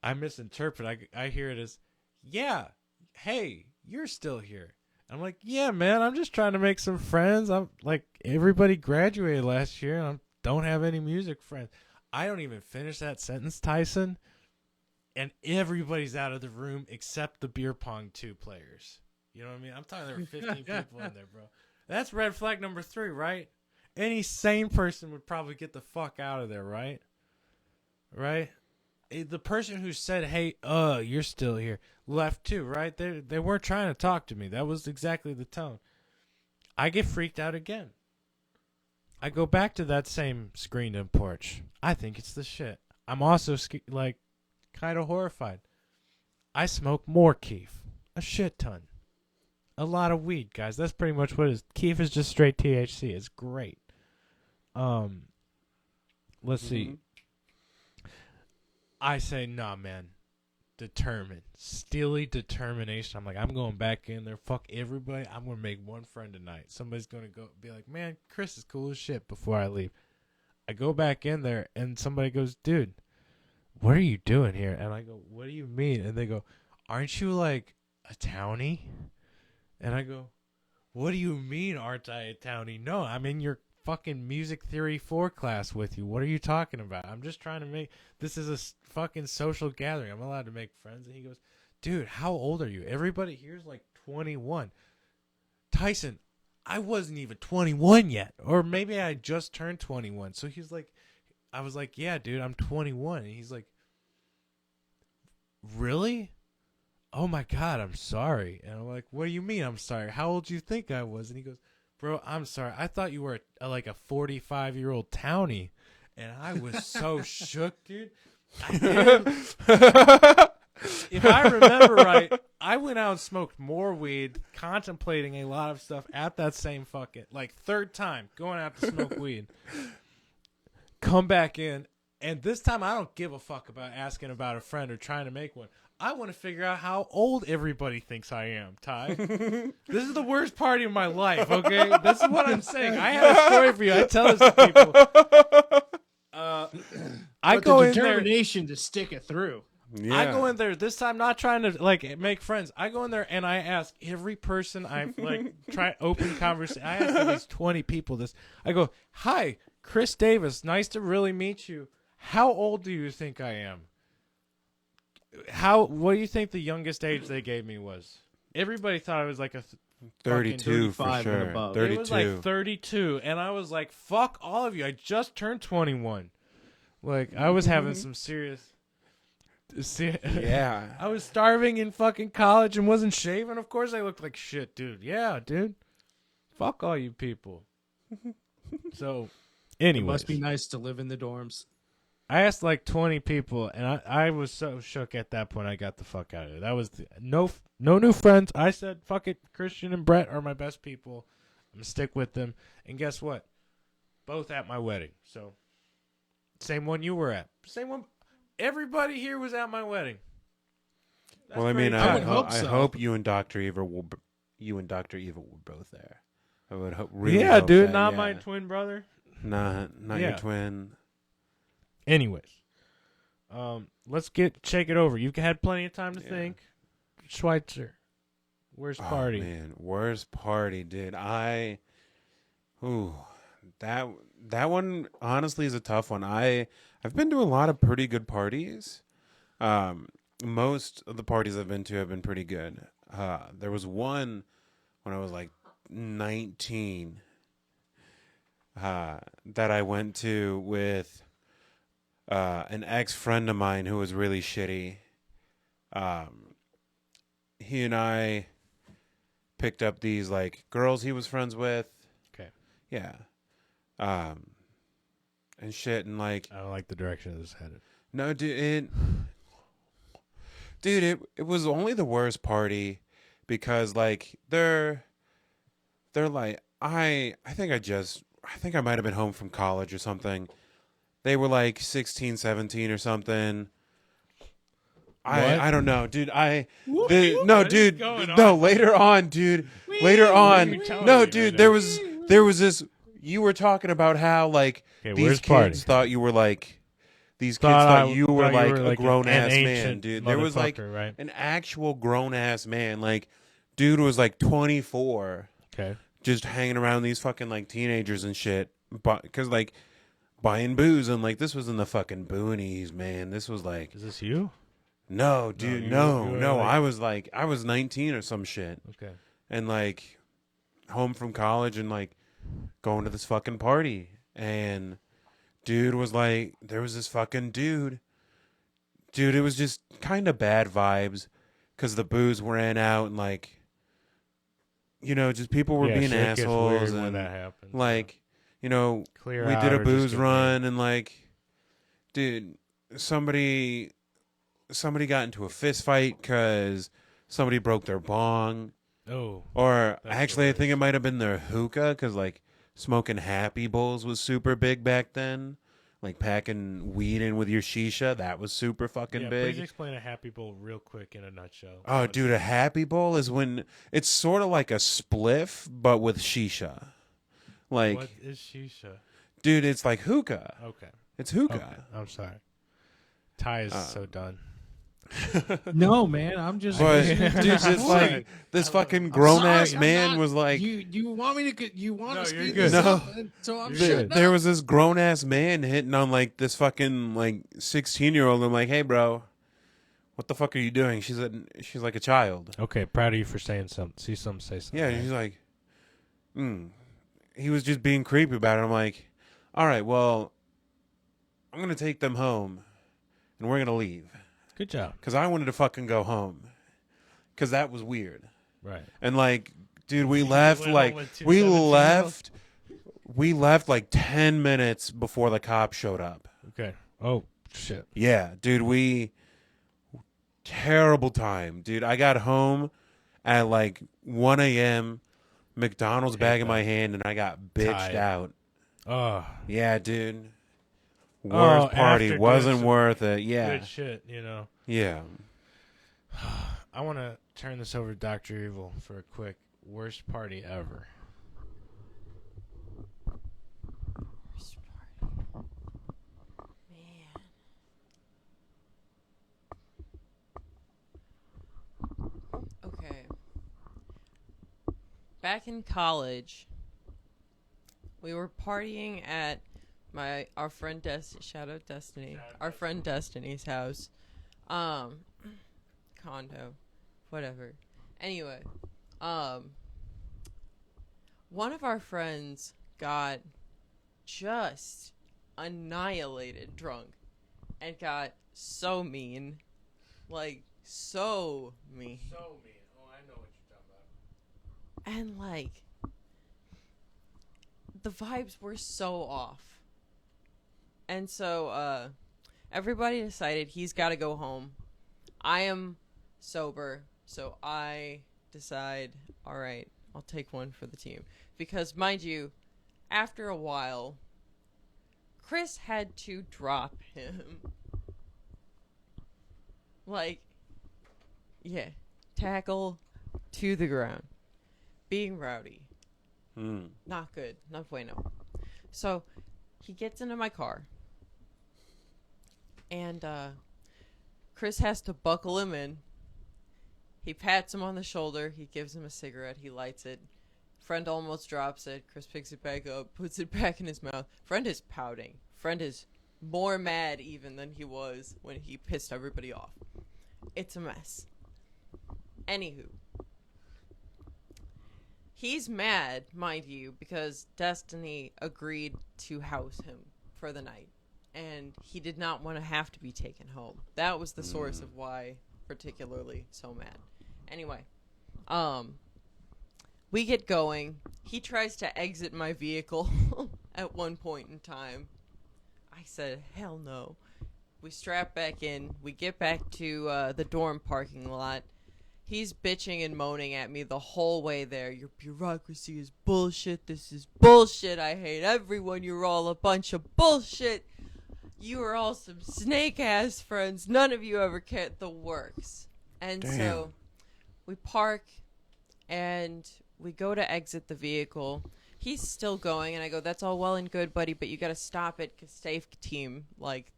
I misinterpret. I hear it as, "Yeah, hey, you're still here." I'm like, "Yeah, man, I'm just trying to make some friends. I'm like, everybody graduated last year, and I don't have any music friends." I don't even finish that sentence, Tyson, and everybody's out of the room except the beer pong 2 players. You know what I mean? I'm talking there were 15 people in there, bro. That's red flag number 3, right? Any sane person would probably get the fuck out of there, right? Right? The person who said, "Hey, you're still here," left too, right? They weren't trying to talk to me. That was exactly the tone. I get freaked out again. I go back to that same screened in porch. I think it's the shit. I'm also like kind of horrified. I smoke more keef. A shit ton. A lot of weed, guys. That's pretty much what it is. Keef is just straight THC. It's great. Let's see. I say, "Nah, man. Determined. Steely determination." I'm like, I'm going back in there. Fuck everybody. I'm going to make one friend tonight. Somebody's going to go be like, "Man, Chris is cool as shit," before I leave. I go back in there, and somebody goes, "Dude, what are you doing here?" And I go, "What do you mean?" And they go, "Aren't you like a townie?" And I go, "What do you mean, aren't I a townie?" "No, I'm in your fucking music theory 4 class with you. What are you talking about? I'm just trying to make, this is a fucking social gathering. I'm allowed to make friends." And he goes, "Dude, how old are you? Everybody here's like 21. Tyson, I wasn't even 21 yet. Or maybe I just turned 21. So he's like, I was like, "Yeah, dude, I'm 21. And he's like, "Really? Oh my God, I'm sorry." And I'm like, "What do you mean I'm sorry? How old do you think I was?" And he goes, "Bro, I'm sorry. I thought you were like a 45-year-old townie." And I was so shook, dude. If I remember right, I went out and smoked more weed, contemplating a lot of stuff at that same fucking, like, 3rd time going out to smoke weed. Come back in, and this time I don't give a fuck about asking about a friend or trying to make one. I want to figure out how old everybody thinks I am, Ty. This is the worst party of my life, okay? This is what I'm saying. I have a story for you. I tell this to people. I go in there. Determination to stick it through. Yeah. I go in there this time not trying to like make friends. I go in there and I ask every person I've like try open conversation. I ask at least 20 people this. I go, "Hi, Chris Davis. Nice to really meet you. How old do you think I am? What do you think the youngest age they gave me was?" Everybody thought I was like a 32 for 35 and sure. above. 32. It was like 32, and I was like, "Fuck all of you! I just turned 21." Like I was having some serious. See, Yeah. I was starving in fucking college and wasn't shaving. Of course I looked like shit, dude. Yeah, dude. Fuck all you people. So, It anyways. must be nice to live in the dorms. I asked like 20 people, and I was so shook at that point I got the fuck out of it. That was no new friends. I said, fuck it, Christian and Brett are my best people. I'm going to stick with them. And guess what? Both at my wedding. So, same one you were at. Same one. Everybody here was at my wedding. That's Well, I mean, pretty I would tight. hope I so. hope you and Dr. Eva were both there. I would hope. Really Yeah, hope dude, that, not yeah. my twin brother. Not Yeah. your twin. Anyways, let's shake it over. You've had plenty of time to think. Schweitzer, worst party. Oh, man, worst party, dude. That one honestly is a tough one. I've been to a lot of pretty good parties. Most of the parties I've been to have been pretty good. There was one when I was like 19 that I went to with an ex-friend of mine who was really shitty. He and I picked up these like girls he was friends with. Okay. Yeah. And shit, and like, I don't like the direction this is headed. no, dude, it was only the worst party because like they're like, I think I might have been home from college or something. They were like 16, 17 or something. I don't know, dude. What is going on? No, later on, dude. Later on. you telling No, me dude, right there was this. You were talking about how like Okay, these where's kids party? thought you were like these kids Thought thought you were like a grown an ass man, ancient dude. There was like motherfucker, right? an actual grown ass man. Like, dude was like 24, Okay. just hanging around these fucking like teenagers and shit, but because like buying booze and like this was in the fucking boonies, man. This was like Is this you? no, dude, you no. were like- I was 19 or some shit, Okay. and like home from college and like going to this fucking party, and dude was like, there was this fucking dude, it was just kind of bad vibes because the booze ran out and like, you know, just people were Yeah, being shit gets assholes weird when and that happens. like, you know, Clear we out did a or just booze get run and like, dude, somebody got into a fist fight because somebody broke their bong. Oh. Or That's actually, the I think it might have been their hookah because like smoking Happy Bowls was super big back then. Like packing weed in with your shisha, that was super fucking Yeah, big. please explain a Happy Bowl real quick in a nutshell. Oh, dude, a Happy Bowl is when it's sort of like a spliff but with shisha. Like, What is shisha? dude, it's like hookah. Okay. It's hookah. Okay. I'm sorry. Ty is so done. No, man, I'm just. But listening to dude, this this story. like this fucking I'm grown ass sorry, I'm man not- was like, you want me to you want No, to you're speed good. this No. up, so I'm You're shutting good. there up. was this grown ass man hitting on like this fucking like 16-year-old. I'm like, hey, bro, what the fuck are you doing? She's like a child. Okay, proud of you for saying something. See something, say something. Yeah, and she's like, he was just being creepy about it. I'm like, all right, well, I'm gonna take them home, and we're gonna leave Good job. because I wanted to fucking go home because that was weird. Right. And like, dude, we left went like home with two we 17-year-olds? left like 10 minutes before the cops showed up. Okay. Oh, shit. Yeah, dude, terrible time, dude. I got home at like 1 a.m. McDonald's bag in my hand, and I got bitched Tight. out. Oh, Yeah, dude. Worst party after wasn't doing worth it. Yeah, good shit, you know. yeah. I want to turn this over to Dr. Evil for a quick worst party ever. Man. Okay. Back in college, we were partying at our friend shout out Destiny. Our friend Destiny's house. Condo. Whatever. Anyway, one of our friends got just annihilated drunk and got so mean Like, so mean. So mean. Oh, I know what you're talking about. And, like, the vibes were so off. And so, everybody decided he's got to go home. I am sober, so I decide, all right, I'll take one for the team. Because, mind you, after a while, Chris had to drop him. Like, yeah, tackle to the ground. Being rowdy. Not good. Not bueno. So, he gets into my car. And, Chris has to buckle him in. He pats him on the shoulder. He gives him a cigarette. He lights it. Friend almost drops it. Chris picks it back up, puts it back in his mouth. Friend is pouting. Friend is more mad even than he was when he pissed everybody off. It's a mess. Anywho. He's mad, mind you, because Destiny agreed to house him for the night. And he did not want to have to be taken home. That was the source of why particularly so mad. Anyway, we get going. He tries to exit my vehicle at one point in time. I said, hell no. We strap back in. We get back to the dorm parking lot. He's bitching and moaning at me the whole way there. Your bureaucracy is bullshit. This is bullshit. I hate everyone. You're all a bunch of bullshit. You are all some snake-ass friends. None of you ever cared the works. And so we park and we go to exit the vehicle. He's still going, and I go, that's all well and good, buddy, but you got to stop it because safe team, like,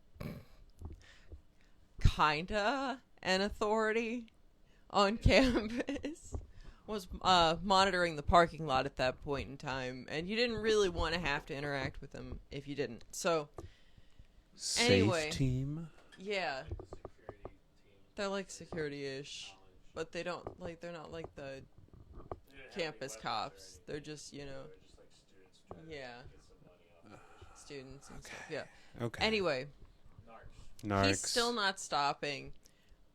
kinda an authority on campus was monitoring the parking lot at that point in time, and you didn't really want to have to interact with them if you didn't. So, anyway, Safe team? Yeah. They're like security-ish, but they don't, like, they're not like the campus cops. They're just, you know, yeah, students and stuff, yeah. Okay. Anyway, Narcs. he's still not stopping.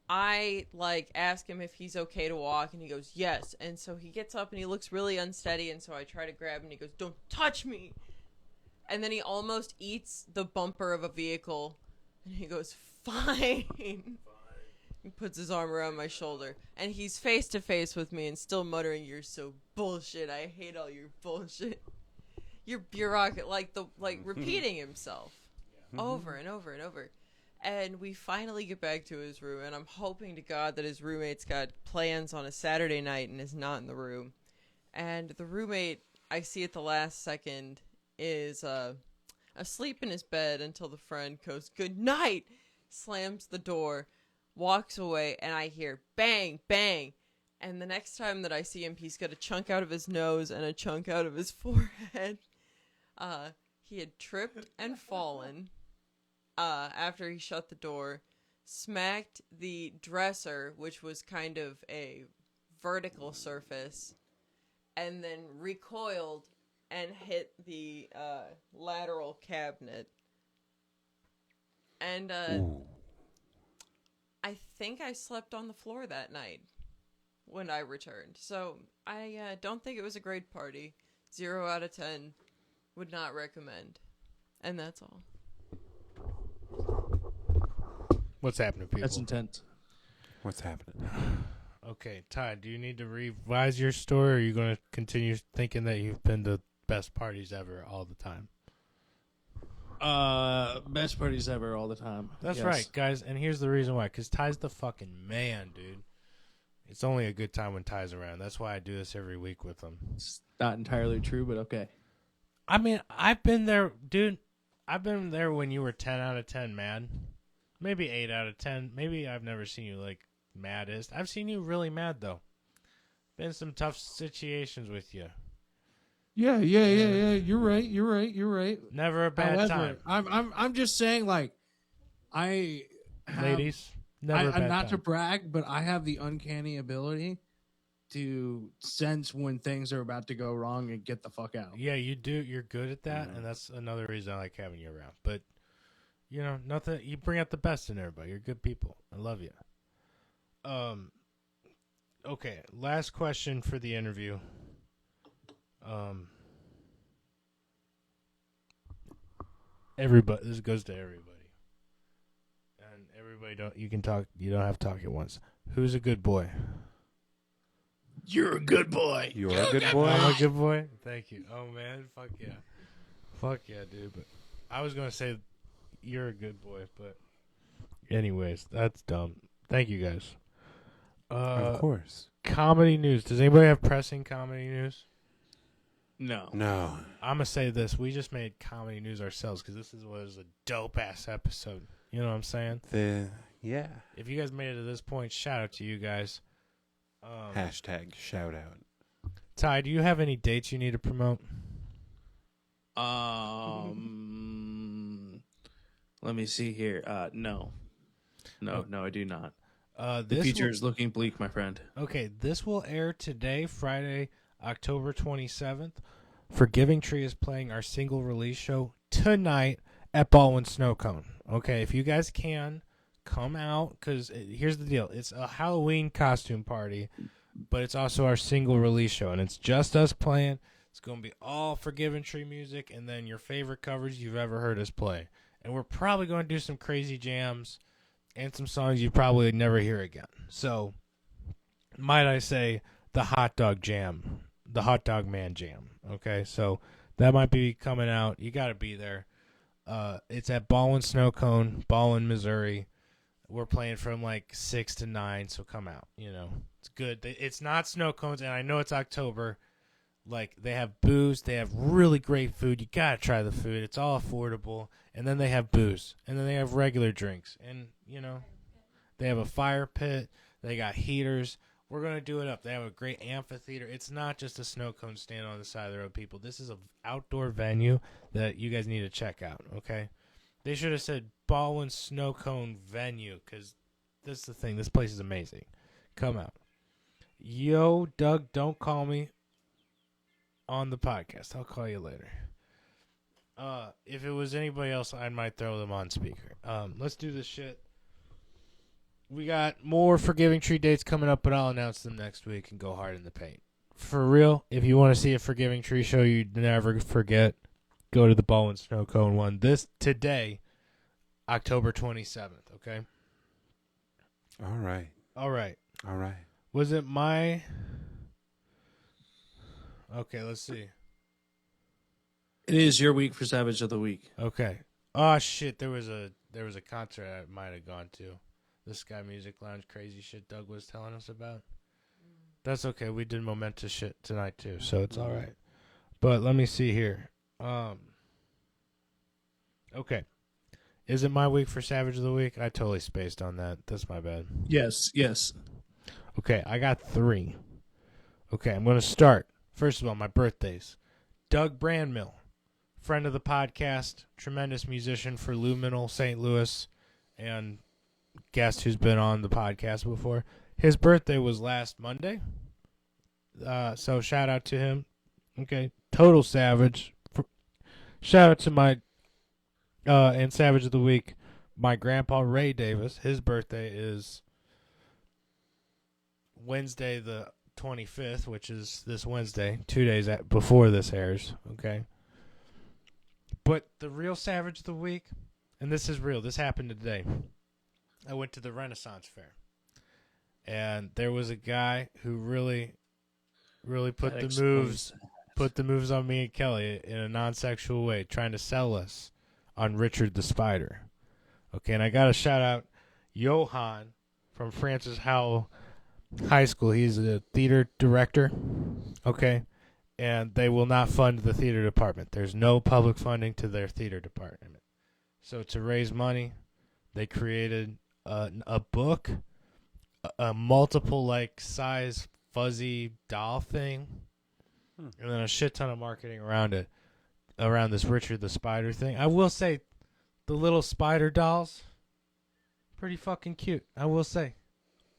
I, like, ask him if he's okay to walk, and he goes, yes. And so he gets up, and he looks really unsteady, and so I try to grab him, and he goes, don't touch me. And then he almost eats the bumper of a vehicle, and he goes, fine. He puts his arm around my shoulder, and he's face to face with me and still muttering, you're so bullshit. I hate all your bullshit. You're bureaucratic, like repeating himself over and over and over. And we finally get back to his room, and I'm hoping to God that his roommate's got plans on a Saturday night and is not in the room. And the roommate, I see at the last second, is asleep in his bed until the friend goes, good night, slams the door, walks away, and I hear bang, bang. And the next time that I see him, he's got a chunk out of his nose and a chunk out of his forehead. He had tripped and fallen after he shut the door, smacked the dresser, which was kind of a vertical surface, and then recoiled and hit the lateral cabinet. And I think I slept on the floor that night when I returned. So I don't think it was a great party. 0 out of 10. Would not recommend. And that's all. What's happening, people? That's intense. What's happening? Okay, Ty, do you need to revise your story, or are you going to continue thinking that you've been to best parties ever all the time? Best parties ever all the time. That's Yes. right, guys, and here's the reason why. Because Ty's the fucking man, dude. It's only a good time when Ty's around. That's why I do this every week with him. It's not entirely true, but okay. I mean, I've been there, dude. I've been there when you were 10 out of 10 mad. Maybe 8 out of 10. Maybe I've never seen you, like, maddest. I've seen you really mad, though. Been some tough situations with you. Yeah. You're right. Never a bad However, time. I'm just saying, like, I have, Ladies, never a bad I'm not time. to brag, but I have the uncanny ability to sense when things are about to go wrong and get the fuck out. Yeah, you do. You're good at that, and that's another reason I like having you around. But, you know, nothing. You bring out the best in everybody. You're good people. I love you. Okay, last question for the interview. Everybody, this goes to everybody, and everybody don't. You can talk. You don't have to talk at once. Who's a good boy? You're a good boy. You're a good boy. I'm a good boy. Thank you. Oh man, fuck yeah, dude. But I was gonna say you're a good boy, but anyways, that's dumb. Thank you guys. Of course. Comedy news. Does anybody have pressing comedy news? No. No. I'm gonna say this: we just made comedy news ourselves because this was a dope ass episode. You know what I'm saying? Yeah. If you guys made it to this point, shout out to you guys. Hashtag shout out. Ty, do you have any dates you need to promote? Let me see here. No, I do not. The This future will- is looking bleak, my friend. Okay, this will air today, Friday, October 27th. Forgiving Tree is playing our single release show tonight at Baldwin Snow Cone. Okay, if you guys can, come out, because here's the deal. It's a Halloween costume party, but it's also our single release show, and it's just us playing. It's going to be all Forgiving Tree music, and then your favorite covers you've ever heard us play. And we're probably going to do some crazy jams and some songs you probably never hear again. So, might I say, the Hot Dog Jam, the Hot Dog Man Jam. Okay, so that might be coming out. You got to be there. It's at Baldwin Snow Cone, Baldwin, Missouri. We're playing from like 6 to 9, so come out. You know, it's good. It's not snow cones, and I know it's October. Like, they have booze. They have really great food. You got to try the food. It's all affordable. And then they have booze. And then they have regular drinks. And, you know, they have a fire pit. They got heaters. We're going to do it up. They have a great amphitheater. It's not just a snow cone stand on the side of the road, people. This is an outdoor venue that you guys need to check out, okay? They should have said Baldwin Snow Cone Venue, because this is the thing. This place is amazing. Come out. Yo, Doug, don't call me on the podcast. I'll call you later. If it was anybody else, I might throw them on speaker. Let's do this shit. We got more Forgiving Tree dates coming up, but I'll announce them next week and go hard in the paint. For real, if you want to see a Forgiving Tree show you never forget, go to the Baldwin Snow Cone one today, October 27th, okay? All right. All right. All right. Was it my... Okay, let's see. It is your week for Savage of the Week. Okay. Oh shit, there was a concert I might have gone to. The Sky Music Lounge crazy shit Doug was telling us about. That's okay. We did momentous shit tonight too, so it's all right. But let me see here. Okay. Is it my week for Savage of the Week? I totally spaced on that. That's my bad. Yes. Okay, I got 3. Okay, I'm going to start. First of all, my birthdays. Doug Brandmill, friend of the podcast, tremendous musician for Luminal St. Louis, and guest who's been on the podcast before. His birthday was last Monday, so shout out to him. Okay, total savage. Shout out to my and Savage of the Week, my grandpa Ray Davis. His birthday is Wednesday the 25th, which is this Wednesday, 2 days before this airs. Okay, but the real Savage of the Week, and this is real. This happened today. I went to the Renaissance Fair, and there was a guy who really put the moves on me and Kelly in a non-sexual way, trying to sell us on Richard the Spider. Okay, and I got to shout out Johan from Francis Howell High School. He's a theater director. Okay, and they will not fund the theater department. There's no public funding to their theater department. So to raise money, they created a book, a multiple like size fuzzy doll thing, and then a shit ton of marketing around it, around this Richard the Spider thing. I will say, the little spider dolls, pretty fucking cute. I will say,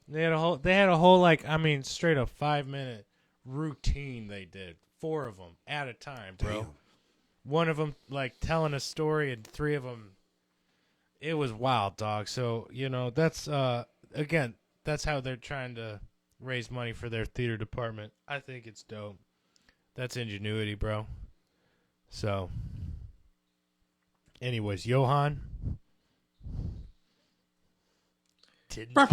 they had a whole like, I mean, straight up 5-minute routine. They did 4 of them at a time, bro. Damn. One of them like telling a story, and 3 of them. It was wild, dog. So, you know, that's, again, that's how they're trying to raise money for their theater department. I think it's dope. That's ingenuity, bro. So, anyways, Johan. Didn't buy-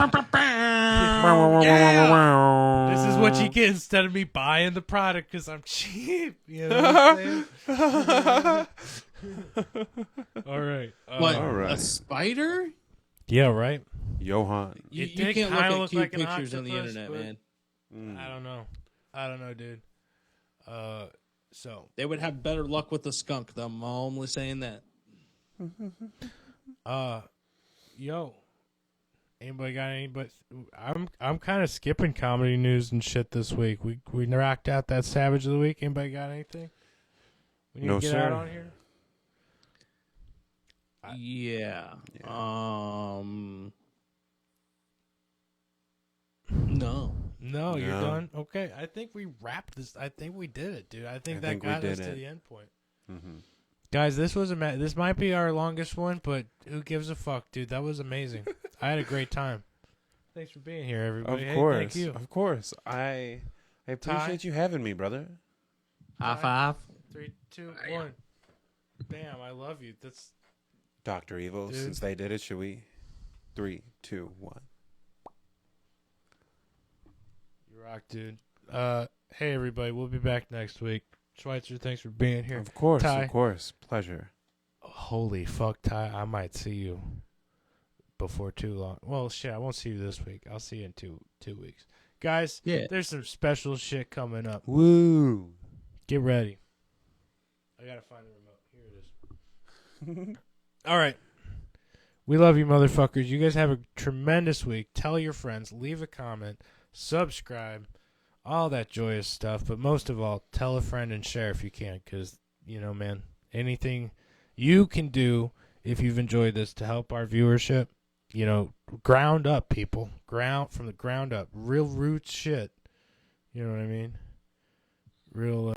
Yeah. This is what you get instead of me buying the product because I'm cheap. You know what I'm saying? All right. What? All right. A spider? Yeah, right. Johan. You, It you did can't kinda look at look cute like an pictures on the octopus, internet, but- man. I don't know, dude. So, They would have better luck with the skunk, though. I'm only saying that. yo, anybody got any? But I'm kind of skipping comedy news and shit this week. We knocked out that Savage of the Week. Anybody got anything? We need No, to get sir. out on here. Yeah. Yeah. No. No, you're No. done. Okay, I think we wrapped this. I think we did it, dude. I think I that think we got us did to it. the end point. Mm-hmm. Guys, this was this might be our longest one, but who gives a fuck, dude? That was amazing. I had a great time. Thanks for being here, everybody. Of Hey, course. thank you. Of course. I appreciate you having me, brother. High five. 3, 2, 1. Bam! I love you. That's Dr. Evil, Dude. since they did it, should we? 3, 2, 1. you rock, dude. Hey everybody, we'll be back next week. Schweitzer, thanks for being here. Of course, Ty. of course. Pleasure. Holy fuck, Ty! I might see you before too long. Well, shit, I won't see you this week. I'll see you in two weeks, guys. Yeah. There's some special shit coming up. Woo! Get ready. I gotta find the remote. Here it is. All right. We love you, motherfuckers. You guys have a tremendous week. Tell your friends. Leave a comment. Subscribe. All that joyous stuff. But most of all, tell a friend and share if you can. Because, you know, man, anything you can do if you've enjoyed this to help our viewership, you know, ground up, people. From the ground up. Real roots shit. You know what I mean? Real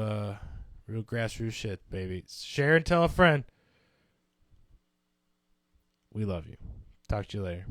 grassroots shit, baby. Share and tell a friend. We love you. Talk to you later.